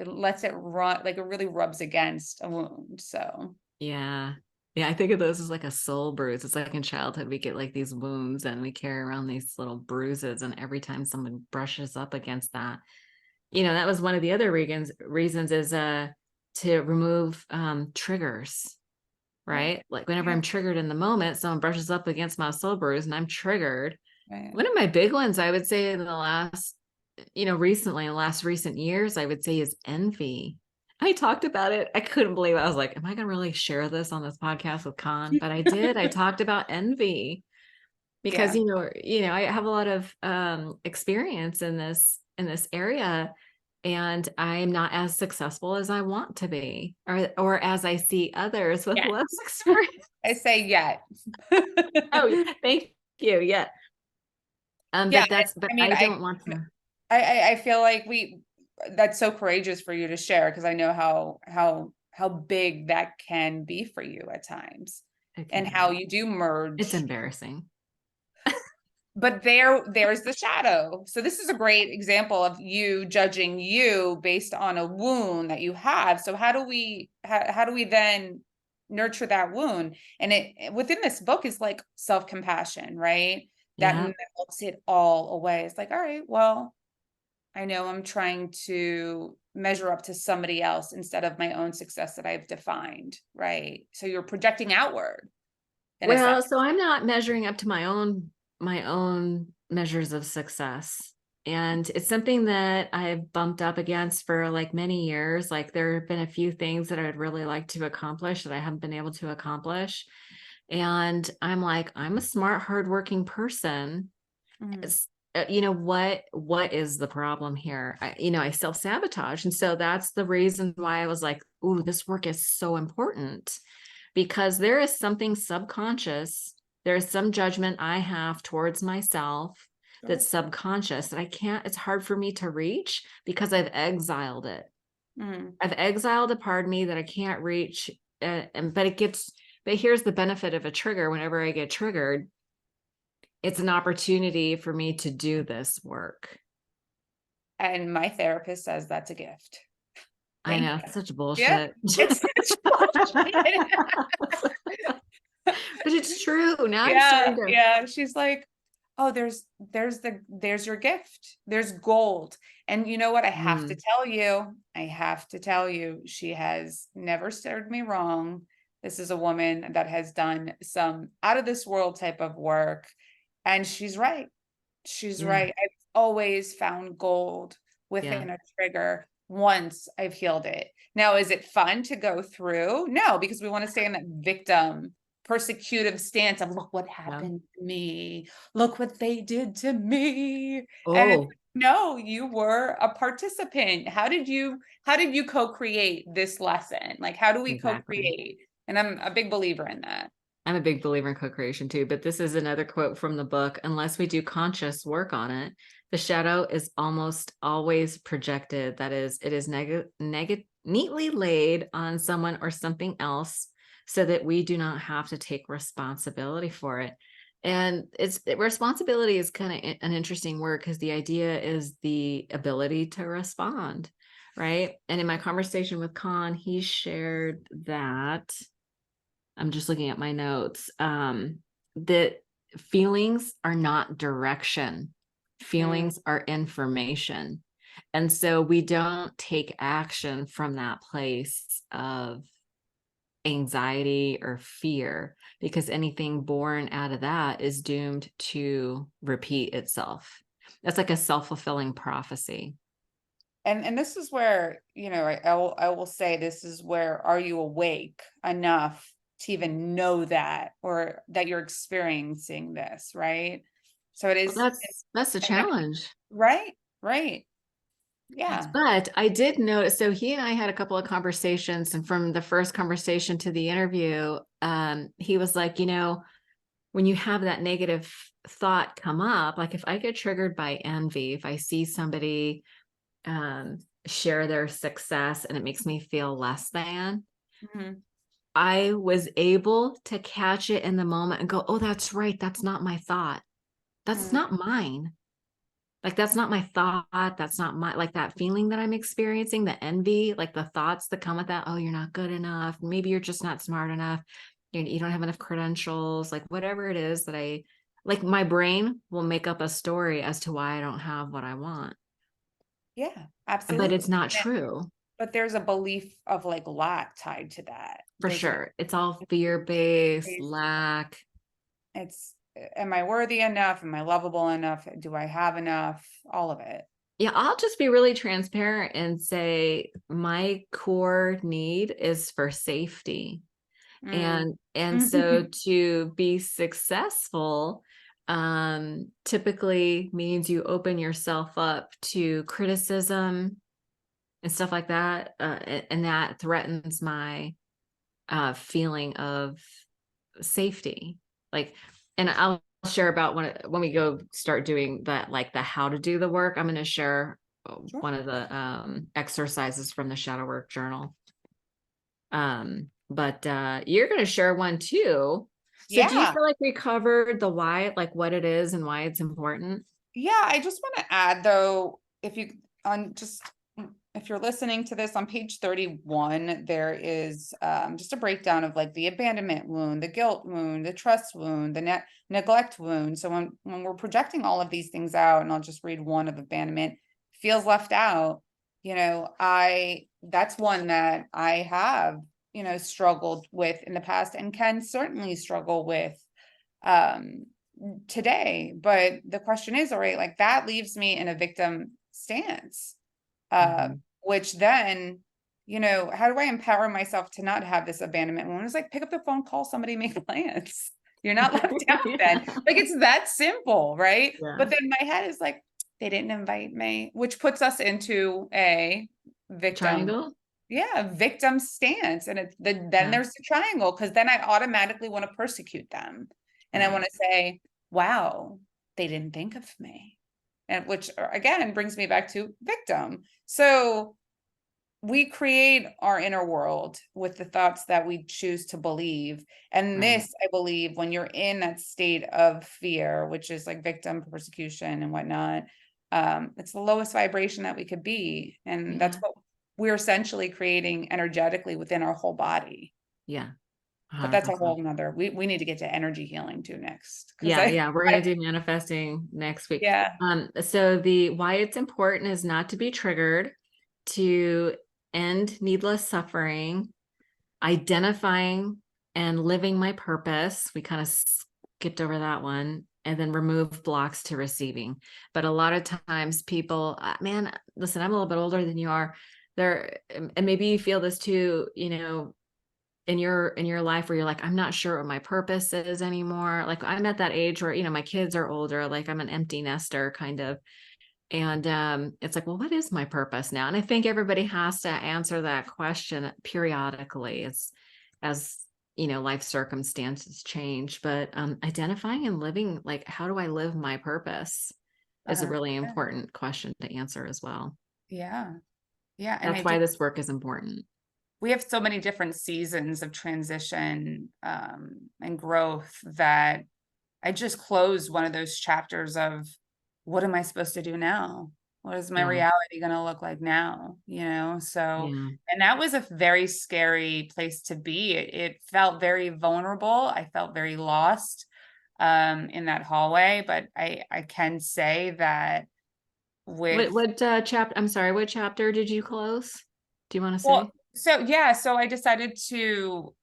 [SPEAKER 2] run, like it really rubs against a wound. So
[SPEAKER 1] Yeah. Yeah, I think of those as like a soul bruise. It's like in childhood, we get like these wounds and we carry around these little bruises. And every time someone brushes up against that, that was one of the other reasons is to remove triggers,
[SPEAKER 2] right,
[SPEAKER 1] right? Like whenever
[SPEAKER 2] yeah,
[SPEAKER 1] I'm triggered in the moment, someone brushes up against my soul bruise and I'm triggered.
[SPEAKER 2] right.
[SPEAKER 1] One of my big ones, I would say in the recently, in the last recent years, I would say is envy. I talked about it. I couldn't believe it. I was like, am I going to really share this on this podcast with Con? But I did. I talked about envy because,
[SPEAKER 2] Yeah,
[SPEAKER 1] I have a lot of experience in this area, and I'm not as successful as I want to be, or as I see others with
[SPEAKER 2] yeah.
[SPEAKER 1] less experience.
[SPEAKER 2] I say yet.
[SPEAKER 1] Oh, thank you. Yeah.
[SPEAKER 2] Yeah,
[SPEAKER 1] But
[SPEAKER 2] I mean,
[SPEAKER 1] I don't want to.
[SPEAKER 2] I feel like that's so courageous for you to share because I know how big that can be for you at times,
[SPEAKER 1] It can
[SPEAKER 2] and how
[SPEAKER 1] be.
[SPEAKER 2] you do
[SPEAKER 1] It's
[SPEAKER 2] merge.
[SPEAKER 1] embarrassing.
[SPEAKER 2] But there's the shadow. So this is a great example of you judging you based on a wound that you have. So how do we then nurture that wound? And it within this book is like self-compassion, right? That
[SPEAKER 1] Yeah.
[SPEAKER 2] melts it all away. It's like, all right, well, I know I'm trying to measure up to somebody else instead of my own success that I've defined, right? So you're projecting outward in a sense.
[SPEAKER 1] Well, so I'm not measuring up to my own measures of success. And it's something that I've bumped up against for like many years. Like there have been a few things that I'd really like to accomplish that I haven't been able to accomplish. And I'm like, I'm a smart, hardworking person.
[SPEAKER 2] Mhm.
[SPEAKER 1] What is the problem here? I self-sabotage. And so that's the reason why I was like, ooh, this work is so important, because there is something subconscious. There's some judgment I have towards myself
[SPEAKER 2] Sure.
[SPEAKER 1] that's subconscious that it's hard for me to reach because I've exiled it.
[SPEAKER 2] Mhm.
[SPEAKER 1] I've exiled a part of me that I can't reach. But here's the benefit of a trigger. Whenever I get triggered, it's an opportunity for me to do this work.
[SPEAKER 2] And my therapist says that's a gift.
[SPEAKER 1] I
[SPEAKER 2] Thank
[SPEAKER 1] know,
[SPEAKER 2] you.
[SPEAKER 1] such
[SPEAKER 2] Yeah,
[SPEAKER 1] bullshit.
[SPEAKER 2] it's such bullshit.
[SPEAKER 1] But it's true. Now I'm
[SPEAKER 2] Yeah,
[SPEAKER 1] starting to.
[SPEAKER 2] yeah. She's like, oh, there's your gift. There's gold. And you know what?
[SPEAKER 1] Mm,
[SPEAKER 2] I have to tell you, she has never steered me wrong. This is a woman that has done some out of this world type of work. And she's right. She's
[SPEAKER 1] yeah,
[SPEAKER 2] right. I've always found gold
[SPEAKER 1] yeah.
[SPEAKER 2] within a trigger once I've healed it. Now, is it fun to go through? No, because we want to stay in that victim persecutive stance of look what
[SPEAKER 1] Yeah.
[SPEAKER 2] happened to me, look what they did to me. And it's
[SPEAKER 1] Oh,
[SPEAKER 2] no, you were a participant. How did you co-create this lesson? Like how do we
[SPEAKER 1] exactly.
[SPEAKER 2] co-create? And I'm a big believer in that.
[SPEAKER 1] I'm a big believer in co-creation too, but this is another quote from the book. Unless we do conscious work on it, the shadow is almost always projected. That is, it is neatly laid on someone or something else so that we do not have to take responsibility for it. And responsibility is kind of an interesting word because the idea is the ability to respond, right? And in my conversation with Khan, he shared that. I'm just looking at my notes. That feelings are not direction,
[SPEAKER 2] Mm.
[SPEAKER 1] feelings are information. And so we don't take action from that place of anxiety or fear, because anything born out of that is doomed to repeat itself. That's like a self-fulfilling prophecy.
[SPEAKER 2] And this is where, I will say this is where are you awake enough to even know that or that you're experiencing this, right? So it
[SPEAKER 1] Well,
[SPEAKER 2] is
[SPEAKER 1] that's a
[SPEAKER 2] and
[SPEAKER 1] challenge.
[SPEAKER 2] right, right. Yeah.
[SPEAKER 1] But I did notice, so he and I had a couple of conversations, and from the first conversation to the interview, he was like, when you have that negative thought come up, like if I get triggered by envy, if I see somebody share their success and it makes me feel less than,
[SPEAKER 2] Mhm.
[SPEAKER 1] I was able to catch it in the moment and go, oh, that's right. That's not my thought. That's
[SPEAKER 2] Mm.
[SPEAKER 1] not mine. Like, that's not my thought. That's not my, like that feeling that I'm experiencing, the envy, like the thoughts that come with that. Oh, you're not good enough. Maybe you're just not smart enough. You don't have enough credentials, like whatever it is that like my brain will make up a story as to why I don't have what I want,
[SPEAKER 2] Yeah,
[SPEAKER 1] but it's
[SPEAKER 2] absolutely.
[SPEAKER 1] not true.
[SPEAKER 2] But there's a belief of like lack tied to that.
[SPEAKER 1] For
[SPEAKER 2] There's a
[SPEAKER 1] sure. It's all fear-based, lack.
[SPEAKER 2] it's am I worthy enough? Am I lovable enough? Do I have enough? All of it.
[SPEAKER 1] Yeah, I'll just be really transparent and say my core need is for safety.
[SPEAKER 2] Mm.
[SPEAKER 1] And so to be successful typically means you open yourself up to criticism and stuff like that, and that threatens my feeling of safety. Like, and I'll share about when we go start doing that, like the how to do the work. I'm going to share
[SPEAKER 2] Sure.
[SPEAKER 1] one of the exercises from the shadow work journal. But you're going to share one too. So do you
[SPEAKER 2] Yeah.
[SPEAKER 1] feel like we covered the why, like what it is and why it's important?
[SPEAKER 2] Yeah, I just want to add though, if you're listening to this on page 31, there is just a breakdown of like the abandonment wound, the guilt wound, the trust wound, the neglect wound. So when we're projecting all of these things out, and I'll just read one of abandonment, feels left out, that's one that I have, struggled with in the past and can certainly struggle with um today. But the question is, all right, like that leaves me in a victim stance,
[SPEAKER 1] Mhm.
[SPEAKER 2] which then, how do I empower myself to not have this abandonment wound? It's like pick up the phone, call somebody, make plans. You're not left out then.
[SPEAKER 1] Yeah.
[SPEAKER 2] Like it's that simple, right?
[SPEAKER 1] Yeah.
[SPEAKER 2] But then my head is like, they didn't invite me, which puts us into a victim.
[SPEAKER 1] Triangle.
[SPEAKER 2] Yeah, victim stance. And then
[SPEAKER 1] Yeah.
[SPEAKER 2] there's the triangle, because then I automatically want to persecute them. And I want
[SPEAKER 1] Right.
[SPEAKER 2] to say, wow, they didn't think of me. And which again brings me back to victim. So we create our inner world with the thoughts that we choose to believe. And
[SPEAKER 1] Right.
[SPEAKER 2] this, I believe, when you're in that state of fear, which is like victim persecution and whatnot, it's the lowest vibration that we could be. And that's
[SPEAKER 1] Yeah.
[SPEAKER 2] what we're essentially creating energetically within our whole body.
[SPEAKER 1] Yeah.
[SPEAKER 2] But that's a
[SPEAKER 1] 100%.
[SPEAKER 2] whole nother, we need to get to energy healing too next. Cause
[SPEAKER 1] Yeah, yeah, we're gonna
[SPEAKER 2] I
[SPEAKER 1] do manifesting next week.
[SPEAKER 2] yeah.
[SPEAKER 1] So the why it's important is not to be triggered, to end needless suffering, identifying and living my purpose. We kind of skipped over that one, and then remove blocks to receiving. But a lot of times people, man, listen, I'm a little bit older than you are. There, and maybe you feel this too, in your life where you're like, I'm not sure what my purpose is anymore. Like I'm at that age where, my kids are older, like I'm an empty nester kind of. And it's like, well, what is my purpose now? And I think everybody has to answer that question periodically. It's as life circumstances change, but identifying and living, like, how do I live my purpose is a really
[SPEAKER 2] 100%.
[SPEAKER 1] important question to answer as well.
[SPEAKER 2] Yeah. Yeah. And
[SPEAKER 1] That's why this work is important.
[SPEAKER 2] we have so many different seasons of transition and growth that I just closed one of those chapters of what am I supposed to do now? What is my
[SPEAKER 1] Yeah.
[SPEAKER 2] reality going to look like now? So,
[SPEAKER 1] Yeah.
[SPEAKER 2] and that was a very scary place to be. It felt very vulnerable. I felt very lost in that hallway, but I can say that with
[SPEAKER 1] What chapter? I'm sorry, what chapter did you close? Do you want to say?
[SPEAKER 2] Well, so yeah, so I decided to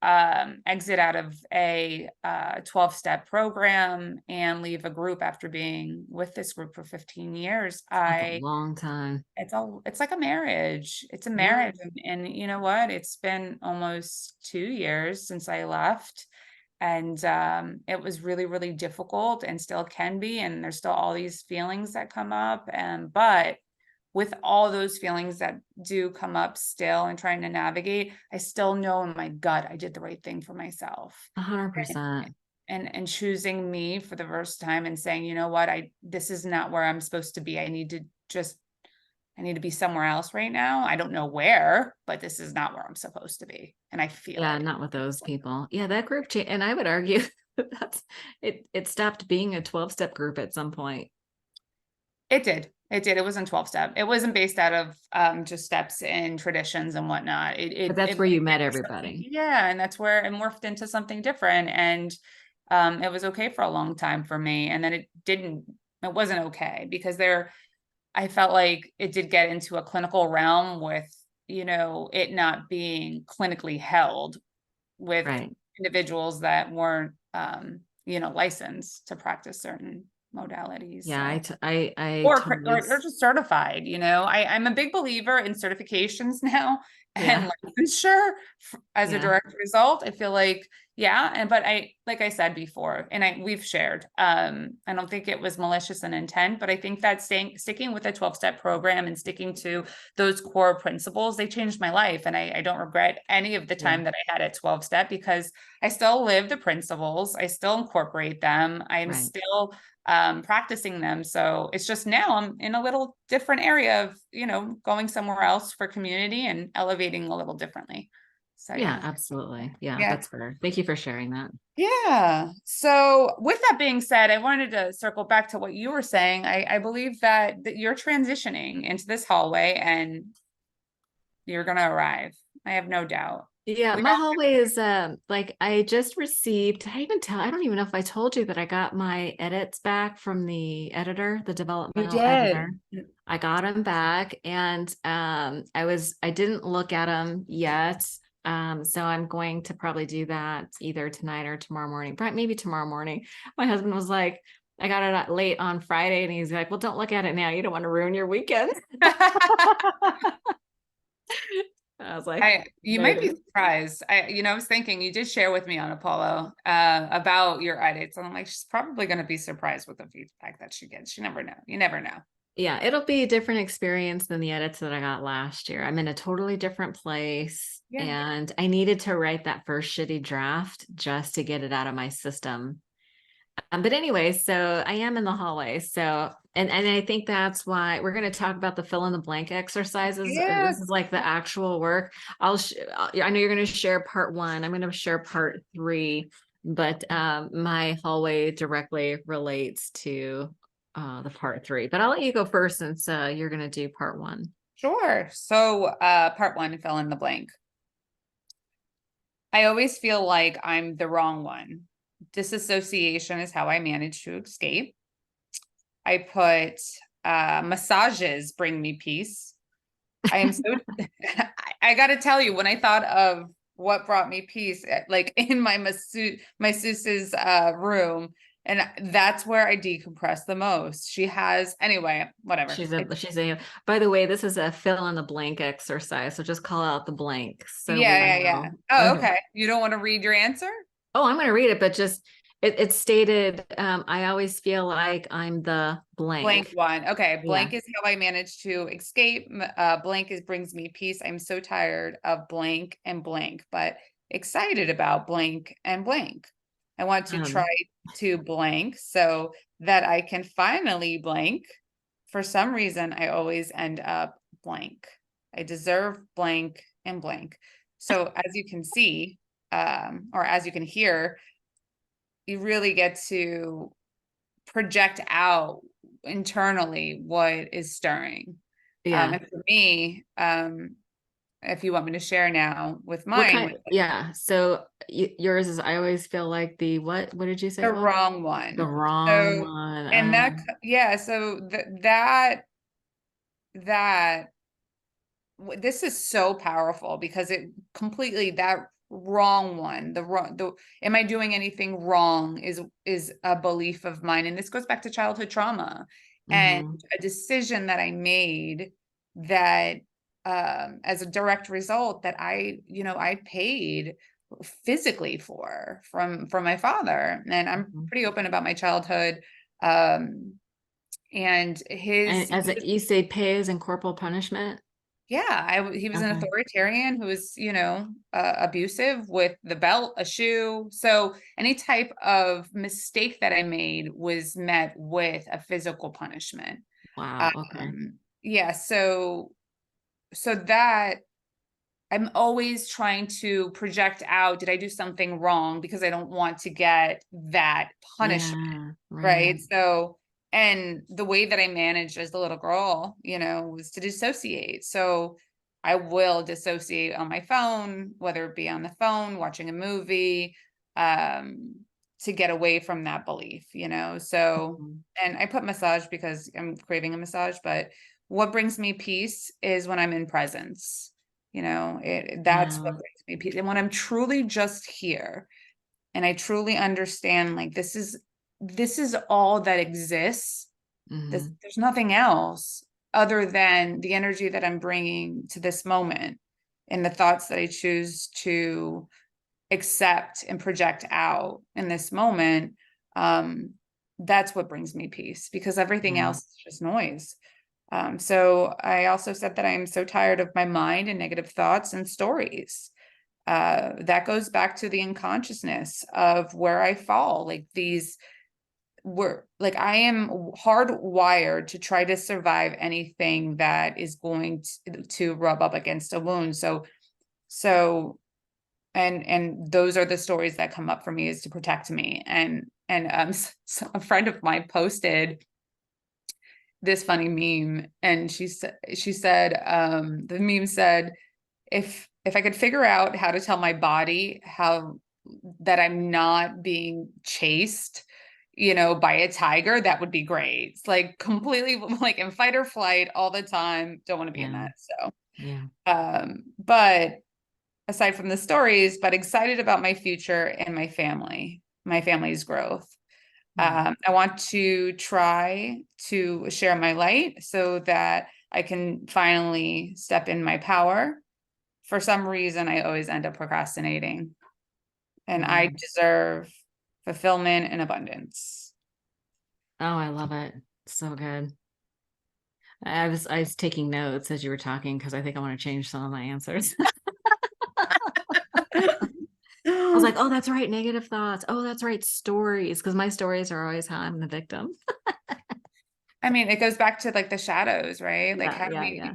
[SPEAKER 2] exit out of a 12-step program and leave a group after being with this group for 15 years.
[SPEAKER 1] Like a long time.
[SPEAKER 2] It's like a marriage. It's a
[SPEAKER 1] Yeah.
[SPEAKER 2] marriage. And you know what? It's been almost 2 years since I left. And it was really, really difficult and still can be. And there's still all these feelings that come up. But with all those feelings that do come up still and trying to navigate, I still know in my gut I did the right thing for myself.
[SPEAKER 1] 100%.
[SPEAKER 2] And choosing me for the first time and saying, you know what, this is not where I'm supposed to be. I need to be somewhere else right now. I don't know where, but this is not where I'm supposed to be. And I feel
[SPEAKER 1] Yeah,
[SPEAKER 2] it.
[SPEAKER 1] not with those people. Yeah, that group change, and I would argue that it stopped being a 12-step group at some point.
[SPEAKER 2] It did. It did. It wasn't 12 step. It wasn't based out of just steps and traditions and whatnot.
[SPEAKER 1] But that's
[SPEAKER 2] It
[SPEAKER 1] where you met
[SPEAKER 2] morphed into something,
[SPEAKER 1] everybody.
[SPEAKER 2] yeah, and that's where it morphed into something different. And it was okay for a long time for me. And then it wasn't okay because I felt like it did get into a clinical realm with, it not being clinically held with
[SPEAKER 1] Right.
[SPEAKER 2] individuals that weren't, licensed to practice certain modalities.
[SPEAKER 1] Yeah,
[SPEAKER 2] So
[SPEAKER 1] I totally
[SPEAKER 2] or just certified, I'm a big believer in certifications now
[SPEAKER 1] yeah.
[SPEAKER 2] and licensure as a
[SPEAKER 1] Yeah.
[SPEAKER 2] direct result. I feel like, yeah. But like I said before, and we've shared, I don't think it was malicious in intent, but I think that sticking with a 12-step program and sticking to those core principles, they changed my life. And I don't regret any of the
[SPEAKER 1] Yeah.
[SPEAKER 2] time that I had at 12-step because I still live the principles. I still incorporate them. I'm
[SPEAKER 1] Right.
[SPEAKER 2] still practicing them. So it's just now I'm in a little different area of, going somewhere else for community and elevating a little differently. So
[SPEAKER 1] Yeah,
[SPEAKER 2] yeah.
[SPEAKER 1] absolutely. Yeah,
[SPEAKER 2] Yeah.
[SPEAKER 1] that's fair. Thank you for sharing that.
[SPEAKER 2] Yeah. So with that being said, I wanted to circle back to what you were saying. I believe that you're transitioning into this hallway and you're going to arrive. I have no doubt.
[SPEAKER 1] Yeah,
[SPEAKER 2] We
[SPEAKER 1] my
[SPEAKER 2] all
[SPEAKER 1] hallway is like I just received, I don't even know if I told you that I got my edits back from the editor, the
[SPEAKER 2] You
[SPEAKER 1] developmental editor.
[SPEAKER 2] did.
[SPEAKER 1] I got them back and I didn't look at them yet. So I'm going to probably do that either tonight or tomorrow morning, maybe tomorrow morning. My husband was like, I got it late on Friday and he's like, well, don't look at it now. You don't want to ruin your weekend. I was like,
[SPEAKER 2] You might be
[SPEAKER 1] noted.
[SPEAKER 2] surprised. I was thinking you did share with me on Apollo about your edits, and I'm like, she's probably going to be surprised with the feedback that she gets. You never know. You never know.
[SPEAKER 1] Yeah, it'll be a different experience than the edits that I got last year. I'm in a totally different place
[SPEAKER 2] Yeah.
[SPEAKER 1] and I needed to write that first shitty draft just to get it out of my system. But anyway, so I am in the hallway. So, and I think that's why we're going to talk about the fill in the blank exercises.
[SPEAKER 2] Yeah.
[SPEAKER 1] This is like the actual work. I know you're going to share part one. I'm going to share part three, but my hallway directly relates to the part three. But I'll let you go first since you're going to do part one.
[SPEAKER 2] Sure. So, part one, fill in the blank. I always feel like I'm the wrong one. Disassociation is how I manage to escape. I put massages bring me peace. I am so I got to tell you, when I thought of what brought me peace, like in my masseuse's room, and that's where I decompress the most. She has, anyway, whatever.
[SPEAKER 1] By the way, this is a fill in the blank exercise. So just call out the blanks so
[SPEAKER 2] Yeah,
[SPEAKER 1] we'll
[SPEAKER 2] yeah, yeah.
[SPEAKER 1] know.
[SPEAKER 2] Oh,
[SPEAKER 1] Okay.
[SPEAKER 2] okay. You don't want to read your answer?
[SPEAKER 1] Oh, I'm going to read it, but just it stated, I always feel like I'm the
[SPEAKER 2] Blank
[SPEAKER 1] blank.
[SPEAKER 2] one. Okay.
[SPEAKER 1] Yeah.
[SPEAKER 2] Blank is how I manage to escape. Blank is brings me peace. I'm so tired of blank and blank, but excited about blank and blank. I want to try to blank so that I can finally blank. For some reason, I always end up blank. I deserve blank and blank. So as you can see, or as you can hear, you really get to project out internally what is stirring.
[SPEAKER 1] Yeah.
[SPEAKER 2] And for me, if you want me to share now with
[SPEAKER 1] What
[SPEAKER 2] mine,
[SPEAKER 1] kind? Yeah. So yours is, I always feel like what did you say
[SPEAKER 2] the
[SPEAKER 1] it was?
[SPEAKER 2] wrong
[SPEAKER 1] The
[SPEAKER 2] one.
[SPEAKER 1] wrong
[SPEAKER 2] So,
[SPEAKER 1] one.
[SPEAKER 2] and yeah, so that this is so powerful because it completely that wrong one, the am I doing anything wrong is a belief of mine. And this goes back to childhood trauma and
[SPEAKER 1] Mhm.
[SPEAKER 2] a decision that I made that as a direct result that I paid physically from my father. And I'm
[SPEAKER 1] Mhm.
[SPEAKER 2] pretty open about my childhood. Um And
[SPEAKER 1] And as you say, pay as in corporal punishment.
[SPEAKER 2] yeah, he was an
[SPEAKER 1] Okay.
[SPEAKER 2] authoritarian who was, abusive with the belt, a shoe. So any type of mistake that I made was met with a physical punishment.
[SPEAKER 1] Wow. Okay.
[SPEAKER 2] Yeah, so that I'm always trying to project out, did I do something wrong? Because I don't want to get that punishment,
[SPEAKER 1] Yeah. Right.
[SPEAKER 2] right? So, and the way that I managed as a little girl, was to dissociate. So I will dissociate on my phone, whether it be on the phone, watching a movie, to get away from that belief, So,
[SPEAKER 1] Mhm.
[SPEAKER 2] and I put massage because I'm craving a massage, but what brings me peace is when I'm in presence. That's what
[SPEAKER 1] Yeah.
[SPEAKER 2] brings me peace. And when I'm truly just here and I truly understand, like, this is all that exists.
[SPEAKER 1] Hmm.
[SPEAKER 2] There's nothing else other than the energy that I'm bringing to this moment and the thoughts that I choose to accept and project out in this moment. Um, that's what brings me peace, because everything
[SPEAKER 1] Yeah.
[SPEAKER 2] else is just noise. So I also said that I'm so tired of my mind and negative thoughts and stories. That goes back to the unconsciousness of where I fall. Like, these were like, I am hardwired to try to survive anything that is going to rub up against a wound. So and those are the stories that come up for me, is to protect me. And so a friend of mine posted this funny meme, and she said the meme said, if I could figure out how to tell my body how that I'm not being chased, by a tiger, that would be great. It's like completely like in fight or flight all the time. Don't want to be in
[SPEAKER 1] Yeah.
[SPEAKER 2] that. So
[SPEAKER 1] Yeah.
[SPEAKER 2] but aside from the stories, but excited about my future and my family's growth.
[SPEAKER 1] Yeah.
[SPEAKER 2] I want to try to share my light so that I can finally step in my power. For some reason, I always end up procrastinating, and I
[SPEAKER 1] Mm.
[SPEAKER 2] deserve fulfillment and abundance.
[SPEAKER 1] Oh, I love it. So good. I was taking notes as you were talking because I think I want to change some of my answers. I was like, oh, that's right, negative thoughts. Oh, that's right, stories. Because my stories are always how I'm the victim.
[SPEAKER 2] I mean, it goes back to like the shadows, right? Like,
[SPEAKER 1] Yeah,
[SPEAKER 2] how do
[SPEAKER 1] yeah, yeah.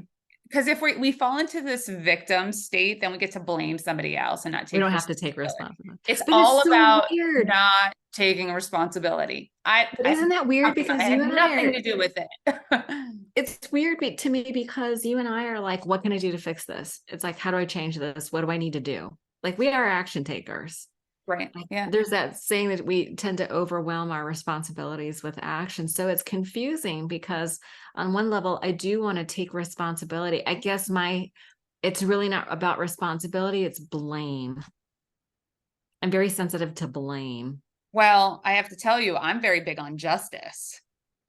[SPEAKER 2] because if we fall into this victim state, then we get to blame somebody else and not
[SPEAKER 1] We
[SPEAKER 2] take
[SPEAKER 1] don't have to take
[SPEAKER 2] responsibility.
[SPEAKER 1] responsibility.
[SPEAKER 2] It's
[SPEAKER 1] But
[SPEAKER 2] all
[SPEAKER 1] it's so
[SPEAKER 2] about
[SPEAKER 1] weird.
[SPEAKER 2] not taking responsibility. I,
[SPEAKER 1] But
[SPEAKER 2] I,
[SPEAKER 1] isn't that weird?
[SPEAKER 2] I
[SPEAKER 1] Because
[SPEAKER 2] had
[SPEAKER 1] you and I
[SPEAKER 2] nothing
[SPEAKER 1] are,
[SPEAKER 2] to do with it.
[SPEAKER 1] it's weird to me because you and I are like, what can I do to fix this? It's like, how do I change this? What do I need to do? Like, we are action takers.
[SPEAKER 2] Right.
[SPEAKER 1] Like,
[SPEAKER 2] Yeah.
[SPEAKER 1] there's that saying that we tend to overwhelm our responsibilities with action. So it's confusing because on one level, I do want to take responsibility. I guess it's really not about responsibility, it's blame. I'm very sensitive to blame.
[SPEAKER 2] Well, I have to tell you, I'm very big on justice.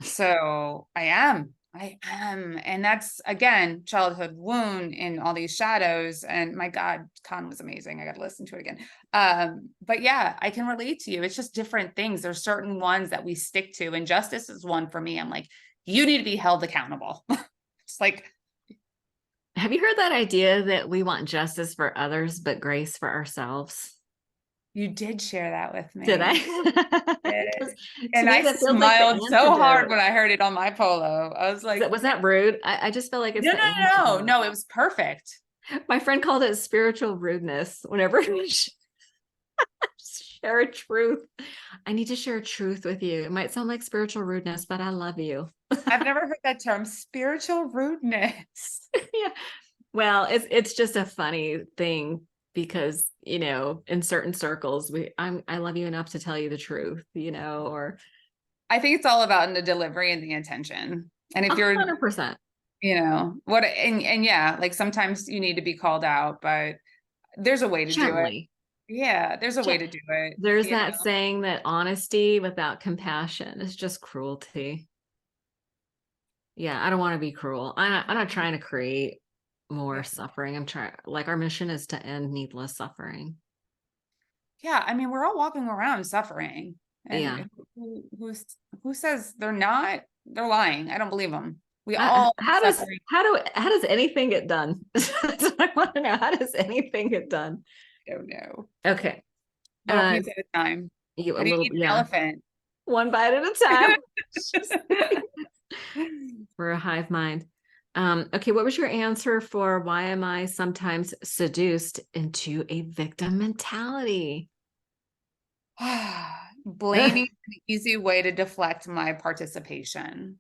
[SPEAKER 2] So I am. I am. And that's, again, childhood wound in all these shadows. And my God, Khan was amazing. I got to listen to it again. But yeah, I can relate to you. It's just different things. There's certain ones that we stick to. And justice is one for me. I'm like, you need to be held accountable. It's like,
[SPEAKER 1] Have you heard that idea that we want justice for others, but grace for ourselves?
[SPEAKER 2] you did share that with
[SPEAKER 1] Did I?
[SPEAKER 2] me.
[SPEAKER 1] Because to
[SPEAKER 2] And
[SPEAKER 1] me,
[SPEAKER 2] I
[SPEAKER 1] that feels like the
[SPEAKER 2] smiled so hard
[SPEAKER 1] antidote.
[SPEAKER 2] when I heard it on my polo. I was like,
[SPEAKER 1] Was that rude? I just feel like it's
[SPEAKER 2] no,
[SPEAKER 1] the
[SPEAKER 2] no, no,
[SPEAKER 1] antidote.
[SPEAKER 2] no, it was perfect.
[SPEAKER 1] My friend called it spiritual rudeness whenever share a truth. I need to share a truth with you. It might sound like spiritual rudeness, but I love you.
[SPEAKER 2] I've never heard that term, spiritual rudeness.
[SPEAKER 1] Yeah. Well, it's just a funny thing because, in certain circles, I love you enough to tell you the truth, or
[SPEAKER 2] I think it's all about in the delivery and the intention. And if you're,
[SPEAKER 1] 100%
[SPEAKER 2] what, and yeah, like sometimes you need to be called out, but there's a way to do it.
[SPEAKER 1] gently.
[SPEAKER 2] Yeah, there's a way to do it.
[SPEAKER 1] There's that saying that honesty without compassion is just cruelty. Yeah, I don't want to be cruel. I'm not trying to create more suffering. I'm trying, like, our mission is to end needless suffering.
[SPEAKER 2] Yeah, I mean, we're all walking around suffering.
[SPEAKER 1] Yeah.
[SPEAKER 2] And who says they're not? they're lying. I don't believe them. We all suffer.
[SPEAKER 1] how does anything get done? That's what I want to know. How does anything get done?
[SPEAKER 2] I don't know.
[SPEAKER 1] Okay.
[SPEAKER 2] Little piece at a time.
[SPEAKER 1] You a
[SPEAKER 2] How do you
[SPEAKER 1] little,
[SPEAKER 2] eat an
[SPEAKER 1] yeah,
[SPEAKER 2] elephant?
[SPEAKER 1] one bite at a time. We're a hive mind. Okay, what was your answer for why am I sometimes seduced into a victim mentality?
[SPEAKER 2] Blaming is an easy way to deflect my participation.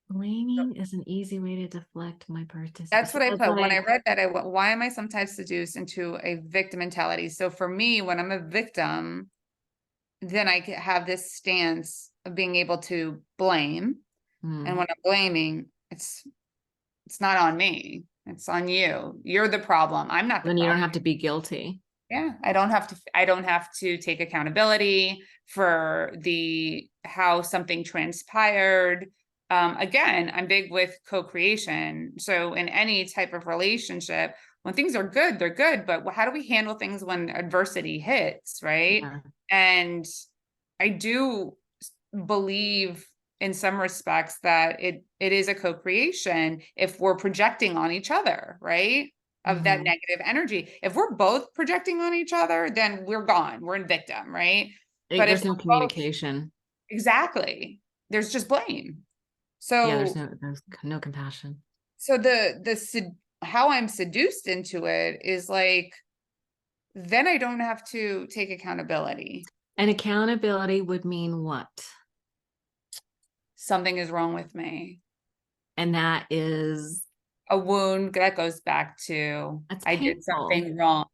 [SPEAKER 1] Blaming is an easy way to deflect my
[SPEAKER 2] That's
[SPEAKER 1] participation.
[SPEAKER 2] what I
[SPEAKER 1] That's
[SPEAKER 2] put. When I
[SPEAKER 1] like,
[SPEAKER 2] read that, I went, why am I sometimes seduced into a victim mentality? So for me, when I'm a victim, then I have this stance of being able to blame. And when I'm blaming, it's not on me. It's on you. You're the problem. I'm not the
[SPEAKER 1] then you don't
[SPEAKER 2] problem.
[SPEAKER 1] have to be guilty.
[SPEAKER 2] Yeah, I don't have to take accountability for the how something transpired. Again, I'm big with co-creation. So in any type of relationship, when things are good, they're good, but how do we handle things when adversity hits, right?
[SPEAKER 1] Yeah.
[SPEAKER 2] And I do believe in some respects that it is a co-creation if we're projecting on each other, right? Of that negative energy. If we're both projecting on each other, then we're gone. We're in victim, right? But if
[SPEAKER 1] There's no
[SPEAKER 2] we're both,
[SPEAKER 1] communication.
[SPEAKER 2] exactly, there's just blame.
[SPEAKER 1] Yeah,
[SPEAKER 2] So
[SPEAKER 1] there's no compassion.
[SPEAKER 2] so how I'm seduced into it is like, then I don't have to take accountability.
[SPEAKER 1] And accountability would mean what?
[SPEAKER 2] Something is wrong with me.
[SPEAKER 1] And that is,
[SPEAKER 2] A wound that goes back to
[SPEAKER 1] that's
[SPEAKER 2] I did
[SPEAKER 1] painful.
[SPEAKER 2] something wrong.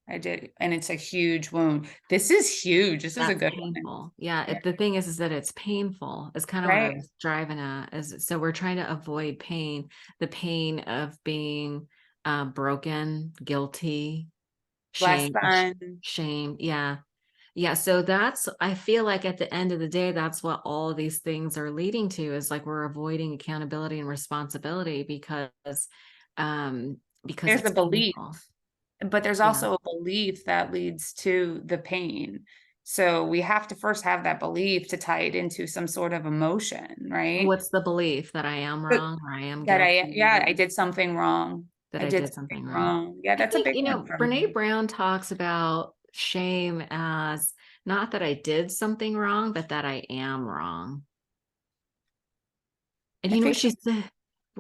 [SPEAKER 2] I did, and it's a huge wound. This is huge. This is a
[SPEAKER 1] That's
[SPEAKER 2] good one.
[SPEAKER 1] painful. Yeah.
[SPEAKER 2] Yeah.
[SPEAKER 1] The thing is that it's painful is kind of what I
[SPEAKER 2] Right.
[SPEAKER 1] was driving at. So we're trying to avoid pain, the pain of being broken, guilty,
[SPEAKER 2] Less
[SPEAKER 1] shame,
[SPEAKER 2] than.
[SPEAKER 1] shame. Yeah. Yeah. So I feel like at the end of the day, that's what all of these things are leading to is like we're avoiding accountability and responsibility because
[SPEAKER 2] There's
[SPEAKER 1] it's
[SPEAKER 2] a belief,
[SPEAKER 1] painful.
[SPEAKER 2] but there's
[SPEAKER 1] Yeah.
[SPEAKER 2] also a belief that leads to the pain. So we have to first have that belief to tie it into some sort of emotion, right?
[SPEAKER 1] What's the belief that I am
[SPEAKER 2] But
[SPEAKER 1] wrong or I am
[SPEAKER 2] that
[SPEAKER 1] guilty,
[SPEAKER 2] I did something wrong.
[SPEAKER 1] that
[SPEAKER 2] I
[SPEAKER 1] I
[SPEAKER 2] did
[SPEAKER 1] did
[SPEAKER 2] something
[SPEAKER 1] something wrong?
[SPEAKER 2] wrong. Yeah,
[SPEAKER 1] I
[SPEAKER 2] that's a
[SPEAKER 1] think,
[SPEAKER 2] big one for
[SPEAKER 1] Brene
[SPEAKER 2] me.
[SPEAKER 1] Brown talks about shame as not that I did something wrong, but that I am wrong. And
[SPEAKER 2] I
[SPEAKER 1] you know what
[SPEAKER 2] think
[SPEAKER 1] she said?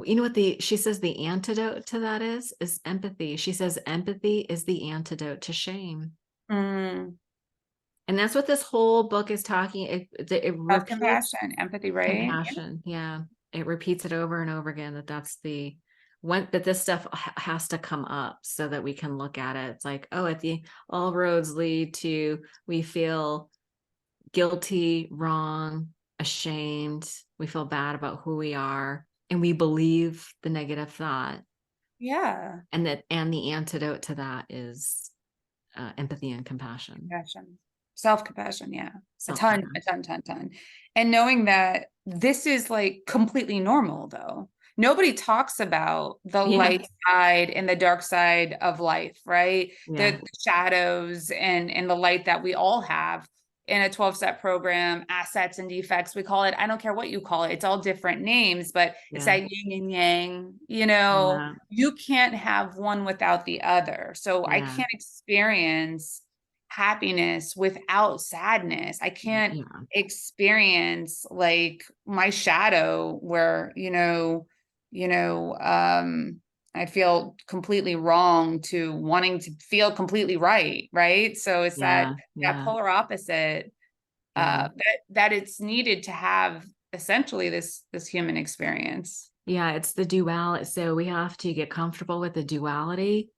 [SPEAKER 1] You know what she says the antidote to that is empathy. She says empathy is the antidote to shame.
[SPEAKER 2] mm,
[SPEAKER 1] And that's what this whole book is talking. It repeats
[SPEAKER 2] self-compassion, empathy, right?
[SPEAKER 1] compassion. Yeah. It repeats it over and over again that's the when that this stuff has to come up so that we can look at it. It's like, oh, all roads lead to we feel guilty, wrong, ashamed. We feel bad about who we are, and we believe the negative thought.
[SPEAKER 2] Yeah.
[SPEAKER 1] And the antidote to that is empathy and compassion,
[SPEAKER 2] Compassion, self-compassion, yeah. A
[SPEAKER 1] self
[SPEAKER 2] ton, a
[SPEAKER 1] compassion.
[SPEAKER 2] ton, ton, ton. And knowing that this is like completely normal though. Nobody talks about the
[SPEAKER 1] Yeah,
[SPEAKER 2] light side and the dark side of life, right?
[SPEAKER 1] yeah,
[SPEAKER 2] The shadows and the light that we all have in a 12-step program, assets and defects. We call it, I don't care what you call it, it's all different names, but it's
[SPEAKER 1] yeah,
[SPEAKER 2] that yin and yang, you know,
[SPEAKER 1] yeah,
[SPEAKER 2] you can't have one without the other. So I
[SPEAKER 1] yeah,
[SPEAKER 2] can't experience happiness without sadness. I can't
[SPEAKER 1] yeah,
[SPEAKER 2] experience like my shadow where, I feel completely wrong to wanting to feel completely right, right? So it's that
[SPEAKER 1] yeah,
[SPEAKER 2] that
[SPEAKER 1] yeah,
[SPEAKER 2] polar opposite
[SPEAKER 1] yeah.
[SPEAKER 2] that it's needed to have essentially this human experience.
[SPEAKER 1] Yeah, it's the duality. So we have to get comfortable with the duality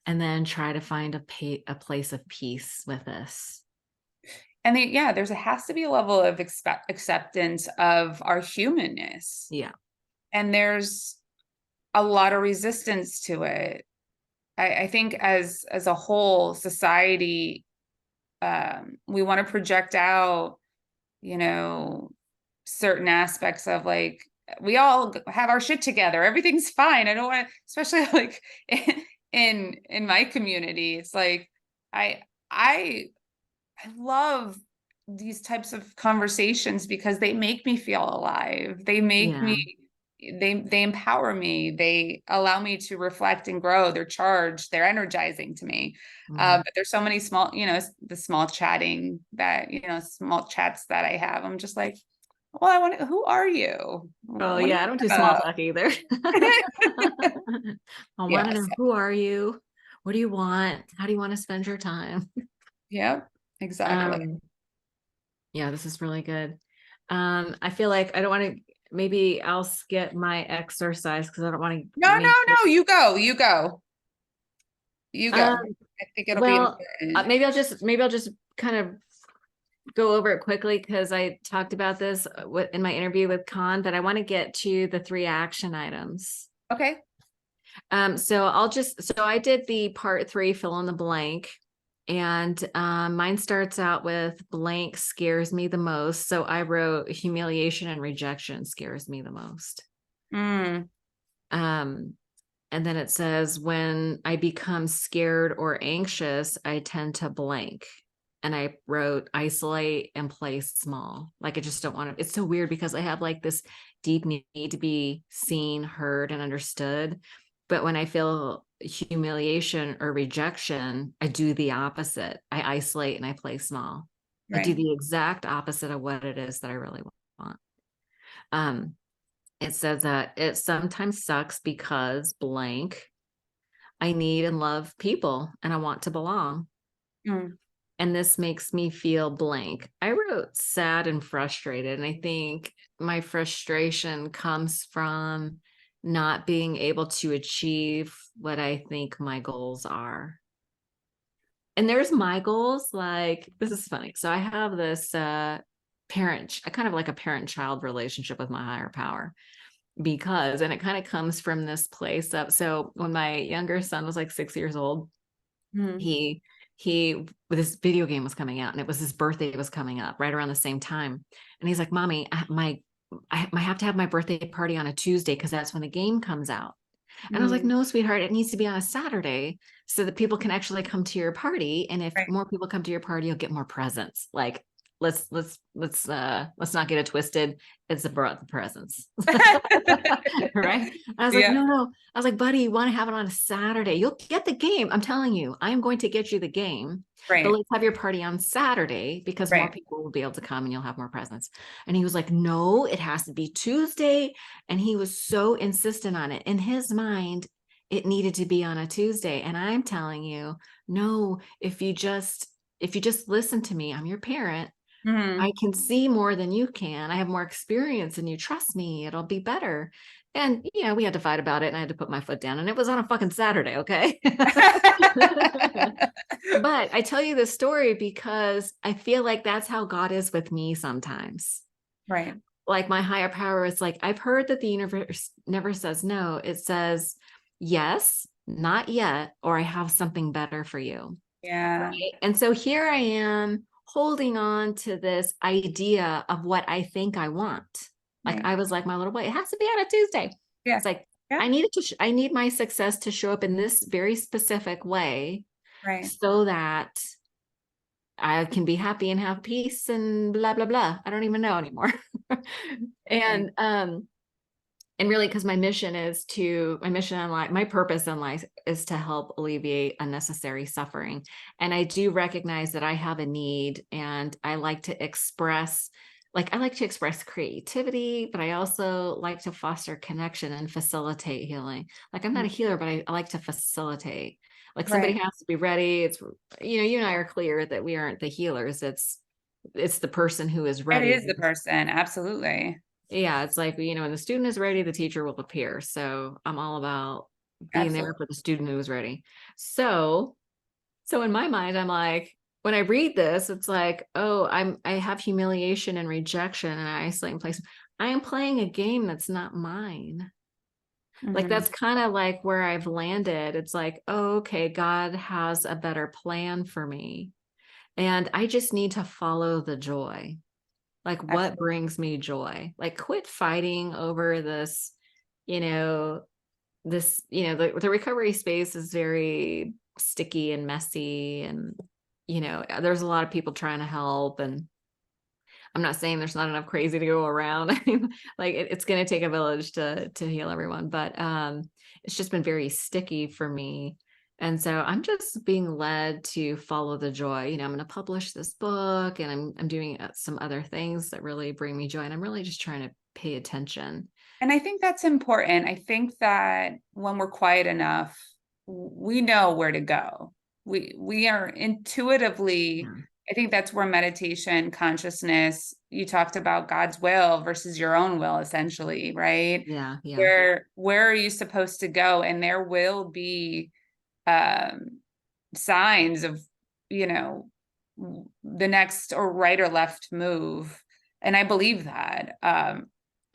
[SPEAKER 1] and then try to find a place of peace with this.
[SPEAKER 2] And there's has to be a level of acceptance of our humanness.
[SPEAKER 1] Yeah.
[SPEAKER 2] And there's a lot of resistance to it. I think as a whole society, we want to project out, you know, certain aspects of like we all have our shit together. Everything's fine. I don't want to, especially like in my community. It's like I I love these types of conversations because they make me feel alive. They make
[SPEAKER 1] Yeah.
[SPEAKER 2] me, they empower me. They allow me to reflect and grow. They're charged. They're energizing to me.
[SPEAKER 1] Mhm.
[SPEAKER 2] But there's so many small, the small chatting that, small chats that I have. I'm just like, well, I want to, who are you?
[SPEAKER 1] Oh
[SPEAKER 2] What do
[SPEAKER 1] yeah, I
[SPEAKER 2] you
[SPEAKER 1] don't do small
[SPEAKER 2] have?
[SPEAKER 1] talk either. I want to
[SPEAKER 2] Yes.
[SPEAKER 1] know, who are you? What do you want? How do you want to spend your time?
[SPEAKER 2] Yep. Exactly.
[SPEAKER 1] Um, yeah, this is really good. I feel like I don't want to, maybe I'll skip my exercise because I don't want
[SPEAKER 2] No,
[SPEAKER 1] to
[SPEAKER 2] no,
[SPEAKER 1] make it.
[SPEAKER 2] no. You go. You go. You go.
[SPEAKER 1] Um,
[SPEAKER 2] I think it'll be
[SPEAKER 1] well,
[SPEAKER 2] important.
[SPEAKER 1] maybe I'll just kind of go over it quickly because I talked about this in my interview with Khan, but I want to get to the 3 action items.
[SPEAKER 2] Okay.
[SPEAKER 1] So I did the part 3, fill in the blank. And mine starts out with blank scares me the most. So I wrote humiliation and rejection scares me the most.
[SPEAKER 2] Mm,
[SPEAKER 1] Um, and then it says, when I become scared or anxious, I tend to blank. And I wrote isolate and play small. Like I just don't want to. It's so weird because I have like this deep need to be seen, heard, and understood. But when I feel humiliation or rejection, I do the opposite. I isolate and I play small. I do
[SPEAKER 2] right.
[SPEAKER 1] the exact opposite of what it is that I really want. Um, it says that it sometimes sucks because blank, I need and love people and I want to belong.
[SPEAKER 2] Mm,
[SPEAKER 1] And this makes me feel blank. I wrote sad and frustrated. And I think my frustration comes from not being able to achieve what I think my goals are. And there's my goals. Like, this is funny. So I have this I kind of like a parent-child relationship with my higher power because, and it kind of comes from this place of, so when my younger son was like 6 years old,
[SPEAKER 2] mm,
[SPEAKER 1] he this video game was coming out and it was his birthday was coming up right around the same time. And he's like, Mommy, I have to have my birthday party on a Tuesday because that's when the game comes out. And I was like,
[SPEAKER 2] mm,
[SPEAKER 1] no, sweetheart, it needs to be on a Saturday so that people can actually come to your party. And if
[SPEAKER 2] right.
[SPEAKER 1] more people come to your party, you'll get more presents. Like, let's not get it twisted. It's about the presents. Right. I was like,
[SPEAKER 2] Yeah,
[SPEAKER 1] no. I was like, buddy, you want to have it on a Saturday? You'll get the game. I'm telling you, I am going to get you the game. But
[SPEAKER 2] right,
[SPEAKER 1] let's have your party on Saturday because more
[SPEAKER 2] right.
[SPEAKER 1] people will be able to come and you'll have more presents. And he was like, no, it has to be Tuesday. And he was so insistent on it. In his mind, it needed to be on a Tuesday. And I'm telling you, no, if you just listen to me, I'm your parent. I
[SPEAKER 2] Mm.
[SPEAKER 1] can see more than you can. I have more experience and you trust me. It'll be better. And we had to fight about it and I had to put my foot down and it was on a fucking Saturday, okay? But I tell you this story because I feel like that's how God is with me sometimes.
[SPEAKER 2] Right.
[SPEAKER 1] Like my higher power is like, I've heard that the universe never says no. It says yes, not yet, or I have something better for you.
[SPEAKER 2] Yeah.
[SPEAKER 1] Right. And so here I am holding on to this idea of what I think I want. Like
[SPEAKER 2] Right.
[SPEAKER 1] I was like my little boy, it has to be on a Tuesday.
[SPEAKER 2] Yeah.
[SPEAKER 1] It's like
[SPEAKER 2] Yeah.
[SPEAKER 1] I need my success to show up in this very specific way
[SPEAKER 2] Right.
[SPEAKER 1] so that I can be happy and have peace and blah blah blah. I don't even know anymore.
[SPEAKER 2] Right.
[SPEAKER 1] and and really because my mission in life, my purpose in life is to help alleviate unnecessary suffering. And I do recognize that I have a need and I like to express creativity, but I also like to foster connection and facilitate healing. Like I'm not a
[SPEAKER 2] Mm.
[SPEAKER 1] healer, but I like to facilitate. Like somebody
[SPEAKER 2] Right.
[SPEAKER 1] has to be ready. It's you and I are clear that we aren't the healers. It's the person who is
[SPEAKER 2] It
[SPEAKER 1] ready.
[SPEAKER 2] is the person. Absolutely.
[SPEAKER 1] Yeah, it's like, when the student is ready, the teacher will appear. So I'm all about being there
[SPEAKER 2] Absolutely.
[SPEAKER 1] for the student who is ready. So in my mind, I'm like, when I read this, it's like, oh, I have humiliation and rejection and I isolate and place. I am playing a game that's not mine. Like
[SPEAKER 2] Mhm.
[SPEAKER 1] that's kind of like where I've landed. It's like, oh, okay, God has a better plan for me. And I just need to follow the joy. Like what
[SPEAKER 2] Absolutely.
[SPEAKER 1] brings me joy? Like quit fighting over this, you know, the recovery space is very sticky and messy and there's a lot of people trying to help and I'm not saying there's not enough crazy to go around. I mean, like it's going to take a village to heal everyone, but it's just been very sticky for me. And so I'm just being led to follow the joy. You know, I'm going to publish this book, and I'm doing some other things that really bring me joy, and I'm really just trying to pay attention.
[SPEAKER 2] And I think that's important. I think that when we're quiet enough, we know where to go. We are intuitively,
[SPEAKER 1] Yeah,
[SPEAKER 2] I think that's where meditation, consciousness, you talked about God's will versus your own will, essentially, right?
[SPEAKER 1] yeah, yeah,
[SPEAKER 2] Where are you supposed to go? And there will be signs of, you know, the next or right or left move. And I believe that.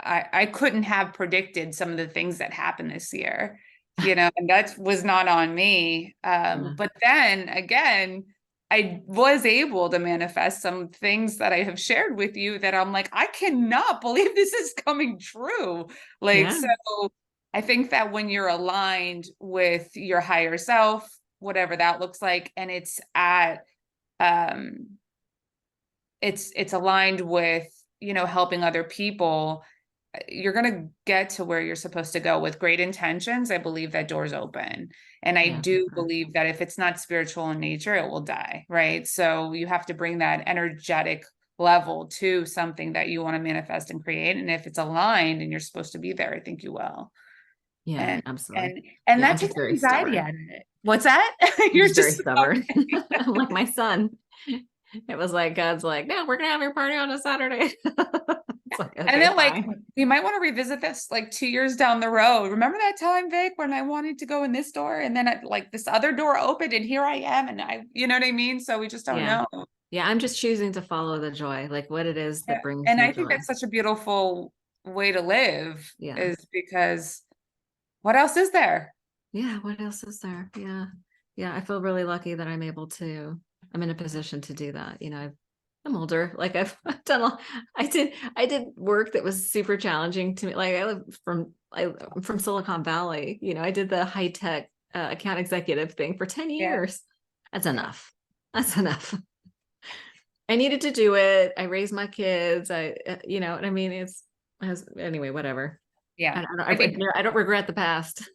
[SPEAKER 2] I couldn't have predicted some of the things that happened this year, and that was not on me.
[SPEAKER 1] yeah,
[SPEAKER 2] But then again, I was able to manifest some things that I have shared with you that I'm like, I cannot believe this is coming true. Like,
[SPEAKER 1] yeah,
[SPEAKER 2] so I think that when you're aligned with your higher self, whatever that looks like, and it's at um it's aligned with, helping other people, you're going to get to where you're supposed to go with great intentions. I believe that doors open. And I
[SPEAKER 1] yeah, for
[SPEAKER 2] do
[SPEAKER 1] sure.
[SPEAKER 2] believe that if it's not spiritual in nature, it will die, right? So you have to bring that energetic level to something that you want to manifest and create. And if it's aligned and you're supposed to be there, I think you will.
[SPEAKER 1] Yeah,
[SPEAKER 2] And
[SPEAKER 1] absolutely.
[SPEAKER 2] and
[SPEAKER 1] Yeah,
[SPEAKER 2] that
[SPEAKER 1] I'm
[SPEAKER 2] takes
[SPEAKER 1] just very
[SPEAKER 2] anxiety out
[SPEAKER 1] stubborn.
[SPEAKER 2] of it. What's that?
[SPEAKER 1] I'm
[SPEAKER 2] You're
[SPEAKER 1] just very
[SPEAKER 2] just
[SPEAKER 1] stubborn. I'm like my son. It was like God's like, no, we're gonna have your party on a Saturday. It's like,
[SPEAKER 2] and
[SPEAKER 1] okay,
[SPEAKER 2] then like
[SPEAKER 1] fine.
[SPEAKER 2] we might want to revisit this like 2 years down the road. Remember that time, Vic, when I wanted to go in this door and then like this other door opened and here I am and you know what I mean? So we just don't
[SPEAKER 1] Yeah.
[SPEAKER 2] know.
[SPEAKER 1] Yeah, I'm just choosing to follow the joy, like what it is
[SPEAKER 2] Yeah.
[SPEAKER 1] that brings
[SPEAKER 2] And
[SPEAKER 1] me
[SPEAKER 2] I think
[SPEAKER 1] joy.
[SPEAKER 2] that's such a beautiful way to live,
[SPEAKER 1] Yeah.
[SPEAKER 2] is because what else is there?
[SPEAKER 1] Yeah, what else is there? Yeah. Yeah, I feel really lucky that I'm in a position to do that. You know, I'm older. Like I've done I did work that was super challenging to me. Like I'm from Silicon Valley. You know, I did the high tech account executive thing for 10
[SPEAKER 2] Yeah.
[SPEAKER 1] years. That's
[SPEAKER 2] Yeah.
[SPEAKER 1] enough. That's enough. I needed to do it. I raised my kids. You know what I mean? Anyway, whatever.
[SPEAKER 2] Yeah. I
[SPEAKER 1] I
[SPEAKER 2] think
[SPEAKER 1] I don't regret the past.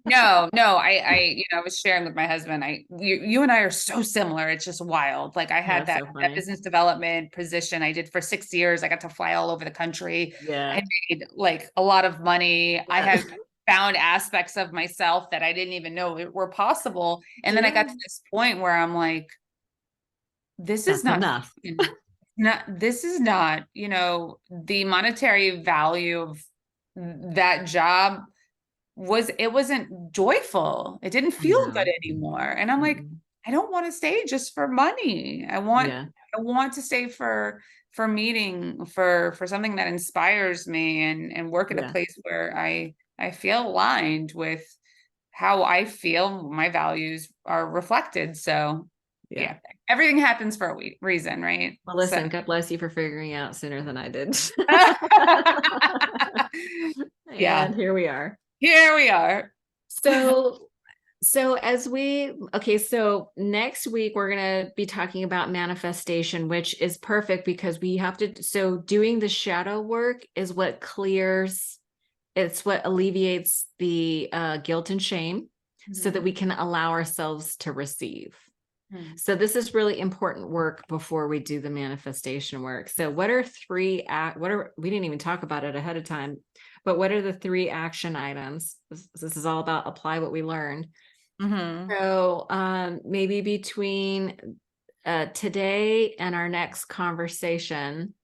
[SPEAKER 2] no, I was sharing with my husband. You and I are so similar. It's just wild. Like I
[SPEAKER 1] Yeah,
[SPEAKER 2] had
[SPEAKER 1] it's
[SPEAKER 2] that
[SPEAKER 1] so
[SPEAKER 2] that
[SPEAKER 1] funny.
[SPEAKER 2] business development position I did for 6 years. I got to fly all over the country. I
[SPEAKER 1] Yeah.
[SPEAKER 2] made like a lot of money. I
[SPEAKER 1] Yeah.
[SPEAKER 2] have found aspects of myself that I didn't even know were possible. And then I got
[SPEAKER 1] Yeah.
[SPEAKER 2] to this point where I'm like, this is
[SPEAKER 1] That's
[SPEAKER 2] not
[SPEAKER 1] enough.
[SPEAKER 2] this is not, the monetary value of that job it wasn't joyful. It didn't feel good
[SPEAKER 1] No.
[SPEAKER 2] anymore. And I'm like,
[SPEAKER 1] Mm-mm.
[SPEAKER 2] I don't want to stay just for money.
[SPEAKER 1] Yeah.
[SPEAKER 2] I want to stay for meeting, for something that inspires me, and work at a
[SPEAKER 1] Yeah.
[SPEAKER 2] place where I feel aligned with how I feel my values are reflected. So
[SPEAKER 1] Yeah.
[SPEAKER 2] yeah, everything happens for a reason, right?
[SPEAKER 1] Well,
[SPEAKER 2] So
[SPEAKER 1] listen, God bless you for figuring out sooner than I did.
[SPEAKER 2] yeah,
[SPEAKER 1] And here we are.
[SPEAKER 2] here we are.
[SPEAKER 1] So, so next week we're going to be talking about manifestation, which is perfect because we have to, so doing the shadow work is what clears, it's what alleviates the guilt and shame so that
[SPEAKER 2] Mhm.
[SPEAKER 1] we can allow ourselves to receive.
[SPEAKER 2] Mhm.
[SPEAKER 1] So this is really important work before we do the manifestation work. So what are we didn't even talk about it ahead of time, but what are the 3 action items? This is all about apply what we learned.
[SPEAKER 2] Mhm.
[SPEAKER 1] So maybe between today and our next conversation,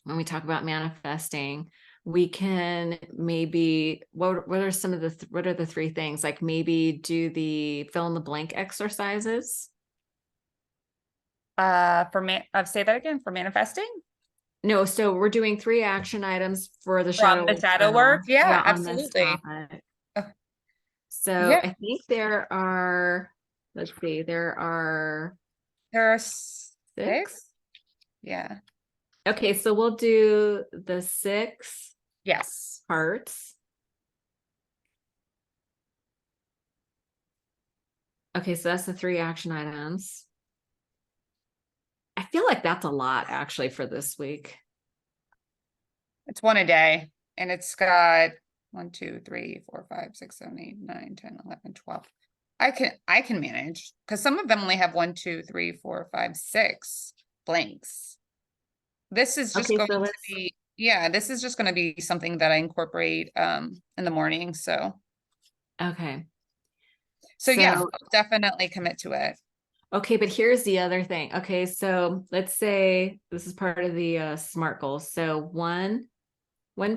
[SPEAKER 1] when we talk about manifesting, we can maybe what are some of what are the 3 things? Like maybe do the fill in the blank exercises.
[SPEAKER 2] Say that again, for manifesting
[SPEAKER 1] No, so we're doing 3 action items for the
[SPEAKER 2] from
[SPEAKER 1] shadow
[SPEAKER 2] the
[SPEAKER 1] work
[SPEAKER 2] shadow work.
[SPEAKER 1] journal.
[SPEAKER 2] Yeah,
[SPEAKER 1] Yeah, on this
[SPEAKER 2] absolutely.
[SPEAKER 1] topic.
[SPEAKER 2] Uh,
[SPEAKER 1] So
[SPEAKER 2] yeah,
[SPEAKER 1] I think there are, let's see, there are
[SPEAKER 2] there are
[SPEAKER 1] 6.
[SPEAKER 2] 6. Yeah.
[SPEAKER 1] Okay, so we'll do the 6
[SPEAKER 2] Yes.
[SPEAKER 1] parts. Okay, so that's the 3 action items. I feel like that's a lot actually for this week.
[SPEAKER 2] It's one a day, and it's got 1, 2, 3, 4, 5, 6, 7, 8, 9, 10, 11, 12. I can manage because some of them only have 1, 2, 3, 4, 5, 6 blanks. This is just
[SPEAKER 1] Okay,
[SPEAKER 2] going
[SPEAKER 1] so
[SPEAKER 2] to
[SPEAKER 1] let's,
[SPEAKER 2] be, yeah, this is just going to be something that I incorporate in the morning.
[SPEAKER 1] okay.
[SPEAKER 2] So yeah,
[SPEAKER 1] So,
[SPEAKER 2] I'll definitely commit to it.
[SPEAKER 1] okay, but here's the other thing. Okay, so let's say this is part of the SMART goals. So one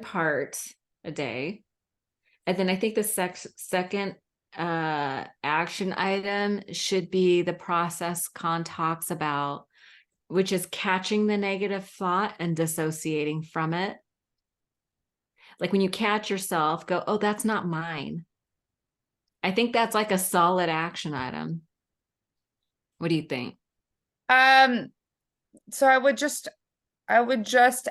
[SPEAKER 1] part a day. And then I think the second action item should be the process Khan talks about, which is catching the negative thought and dissociating from it. Like when you catch yourself, go, oh, that's not mine. I think that's like a solid action item. What do you think?
[SPEAKER 2] Um, so I would just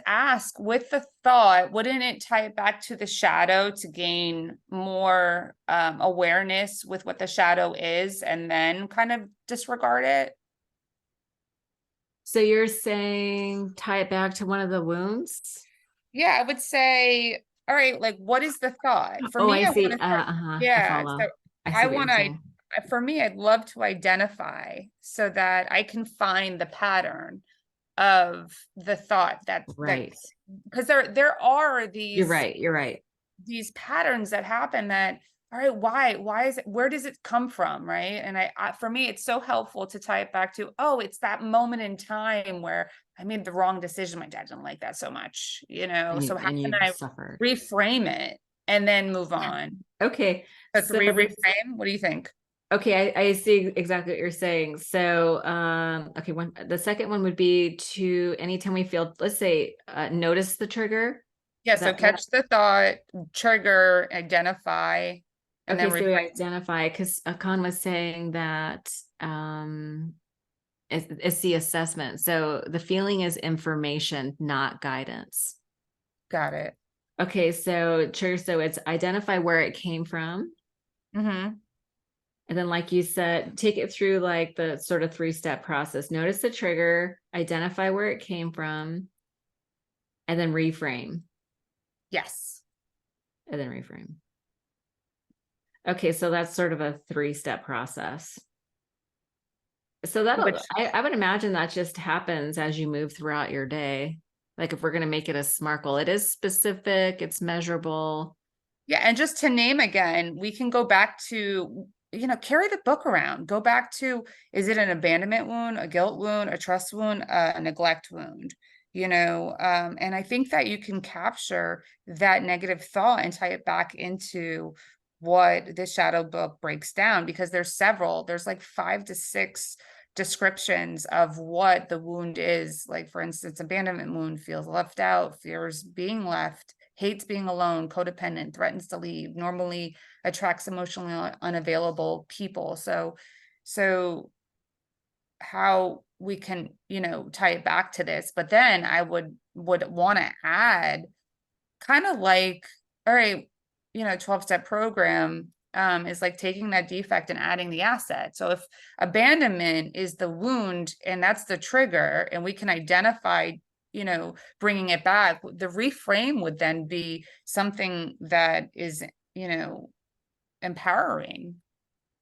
[SPEAKER 2] ask with the thought, wouldn't it tie it back to the shadow to gain more awareness with what the shadow is and then kind of disregard it?
[SPEAKER 1] So you're saying tie it back to one of the wounds?
[SPEAKER 2] Yeah, I would say, all right, like what is the thought? For
[SPEAKER 1] Oh,
[SPEAKER 2] me,
[SPEAKER 1] I
[SPEAKER 2] I want
[SPEAKER 1] see.
[SPEAKER 2] to start,
[SPEAKER 1] I
[SPEAKER 2] yeah.
[SPEAKER 1] follow.
[SPEAKER 2] So
[SPEAKER 1] I see
[SPEAKER 2] I
[SPEAKER 1] what
[SPEAKER 2] want
[SPEAKER 1] you're
[SPEAKER 2] to,
[SPEAKER 1] saying.
[SPEAKER 2] for me, I'd love to identify so that I can find the pattern of the thought that
[SPEAKER 1] Right.
[SPEAKER 2] because there are
[SPEAKER 1] You're right. You're right.
[SPEAKER 2] these patterns that happen that all right, why is it, where does it come from, right? And I for me it's so helpful to tie it back to, oh, it's that moment in time where I made the wrong decision, my dad didn't like that so much, so how
[SPEAKER 1] And
[SPEAKER 2] can
[SPEAKER 1] you
[SPEAKER 2] I
[SPEAKER 1] suffered.
[SPEAKER 2] reframe it and then move on?
[SPEAKER 1] Okay.
[SPEAKER 2] So
[SPEAKER 1] So
[SPEAKER 2] reframe, what do you think?
[SPEAKER 1] okay, I see exactly what you're saying. So okay, the second one would be to anytime we feel, let's say, notice the trigger.
[SPEAKER 2] Yeah,
[SPEAKER 1] Is
[SPEAKER 2] so
[SPEAKER 1] that what?
[SPEAKER 2] catch the thought, trigger, identify, and then
[SPEAKER 1] Okay, so we
[SPEAKER 2] reframe.
[SPEAKER 1] identify because Akan was saying that it's the assessment. So the feeling is information, not guidance.
[SPEAKER 2] Got it.
[SPEAKER 1] Okay, so trigger, so it's identify where it came from.
[SPEAKER 2] Mm-hmm.
[SPEAKER 1] And then, like you said, take it through like the sort of three-step process. Notice the trigger, identify where it came from, and then reframe,
[SPEAKER 2] Yes.
[SPEAKER 1] and then reframe. Okay, so that's sort of a three-step process. So
[SPEAKER 2] Which
[SPEAKER 1] I would imagine that just happens as you move throughout your day. Like if we're going to make it a SMARCL, it is specific, it's measurable.
[SPEAKER 2] Yeah, and just to name again, we can go back to, carry the book around. Go back to, is it an abandonment wound, a guilt wound, a trust wound, a neglect wound? And I think that you can capture that negative thought and tie it back into what the shadow book breaks down because there's like 5 to 6 descriptions of what the wound is. Like, for instance, abandonment wound feels left out, fears being left, hates being alone, codependent, threatens to leave, normally attracts emotionally unavailable people. So how we can, tie it back to this, but then I would want to add kind of like, all right, 12-step program is like taking that defect and adding the asset. So if abandonment is the wound and that's the trigger and we can identify, bringing it back, the reframe would then be something that is, empowering.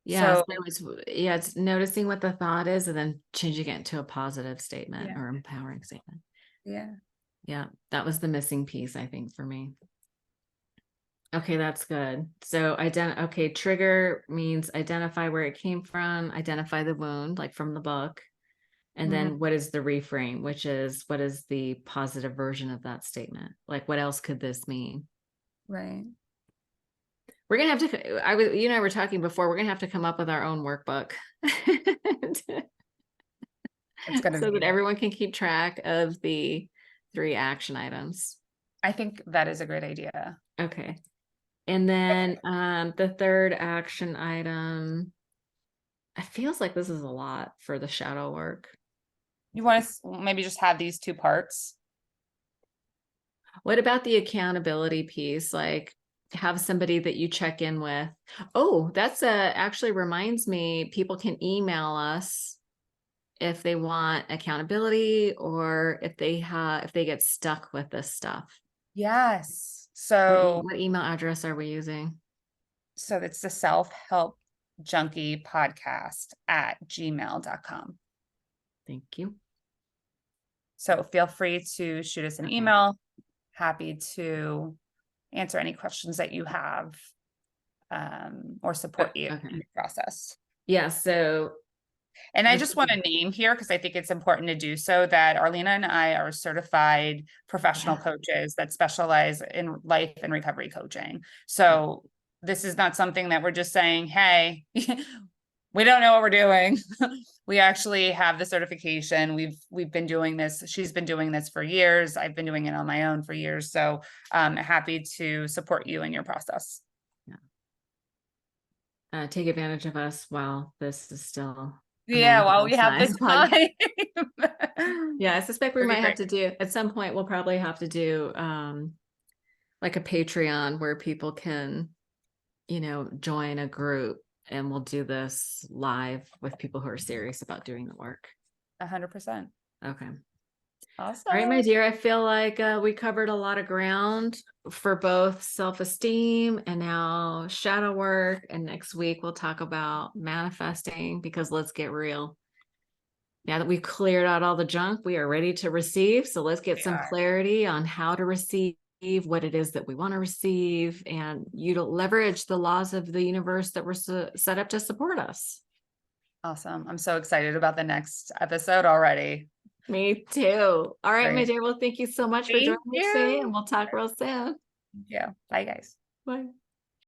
[SPEAKER 1] Yeah,
[SPEAKER 2] So
[SPEAKER 1] so it's noticing what the thought is and then changing it to a positive statement
[SPEAKER 2] yeah,
[SPEAKER 1] or empowering statement.
[SPEAKER 2] yeah.
[SPEAKER 1] Yeah, that was the missing piece, I think, for me. Okay, that's good. So okay, trigger means identify where it came from, identify the wound, like from the book. And
[SPEAKER 2] Mhm.
[SPEAKER 1] then what is the reframe, which is what is the positive version of that statement? Like what else could this mean?
[SPEAKER 2] Right.
[SPEAKER 1] We're gonna have to, you and I were talking before, we're gonna have to come up with our own workbook.
[SPEAKER 2] It's gonna
[SPEAKER 1] So that
[SPEAKER 2] be,
[SPEAKER 1] everyone can keep track of the three action items.
[SPEAKER 2] I think that is a great idea.
[SPEAKER 1] Okay. And then the third action item, it feels like this is a lot for the shadow work.
[SPEAKER 2] You want to maybe just have these two parts?
[SPEAKER 1] What about the accountability piece? Like have somebody that you check in with. Oh, that's actually reminds me, people can email us if they want accountability or if they get stuck with this stuff.
[SPEAKER 2] Yes.
[SPEAKER 1] What email address are we using?
[SPEAKER 2] So it's the self-help junkie podcast at gmail.com.
[SPEAKER 1] Thank you.
[SPEAKER 2] So feel free to shoot us an email. Happy to answer any questions that you have, or support you in the process.
[SPEAKER 1] Yeah. So,
[SPEAKER 2] and I just want to name here, because I think it's important to do so, that Arlena and I are certified professional coaches that specialize in life and recovery coaching. So this is not something that we're just saying, hey, we don't know what we're doing. We actually have the certification. We've been doing this. She's been doing this for years. I've been doing it on my own for years. So happy to support you in your process.
[SPEAKER 1] Take advantage of us while this is still.
[SPEAKER 2] Yeah, while we have this time.
[SPEAKER 1] Yeah, I suspect we might have to do at some point. We'll probably have to do like a Patreon where people can, join a group, and we'll do this live with people who are serious about doing the work.
[SPEAKER 2] 100%.
[SPEAKER 1] Okay.
[SPEAKER 2] Awesome.
[SPEAKER 1] All right, my dear. I feel like we covered a lot of ground for both self-esteem and now shadow work. And next week we'll talk about manifesting, because let's get real. Now that we've cleared out all the junk, we are ready to receive. So let's get some clarity on how to receive, what it is that we want to receive, and you to leverage the laws of the universe that were set up to support us.
[SPEAKER 2] Awesome. I'm so excited about the next episode already.
[SPEAKER 1] Me too. All right, my dear. Well, thank you so much for joining me today, and we'll talk real soon.
[SPEAKER 2] Yeah. Bye, guys.
[SPEAKER 1] Bye.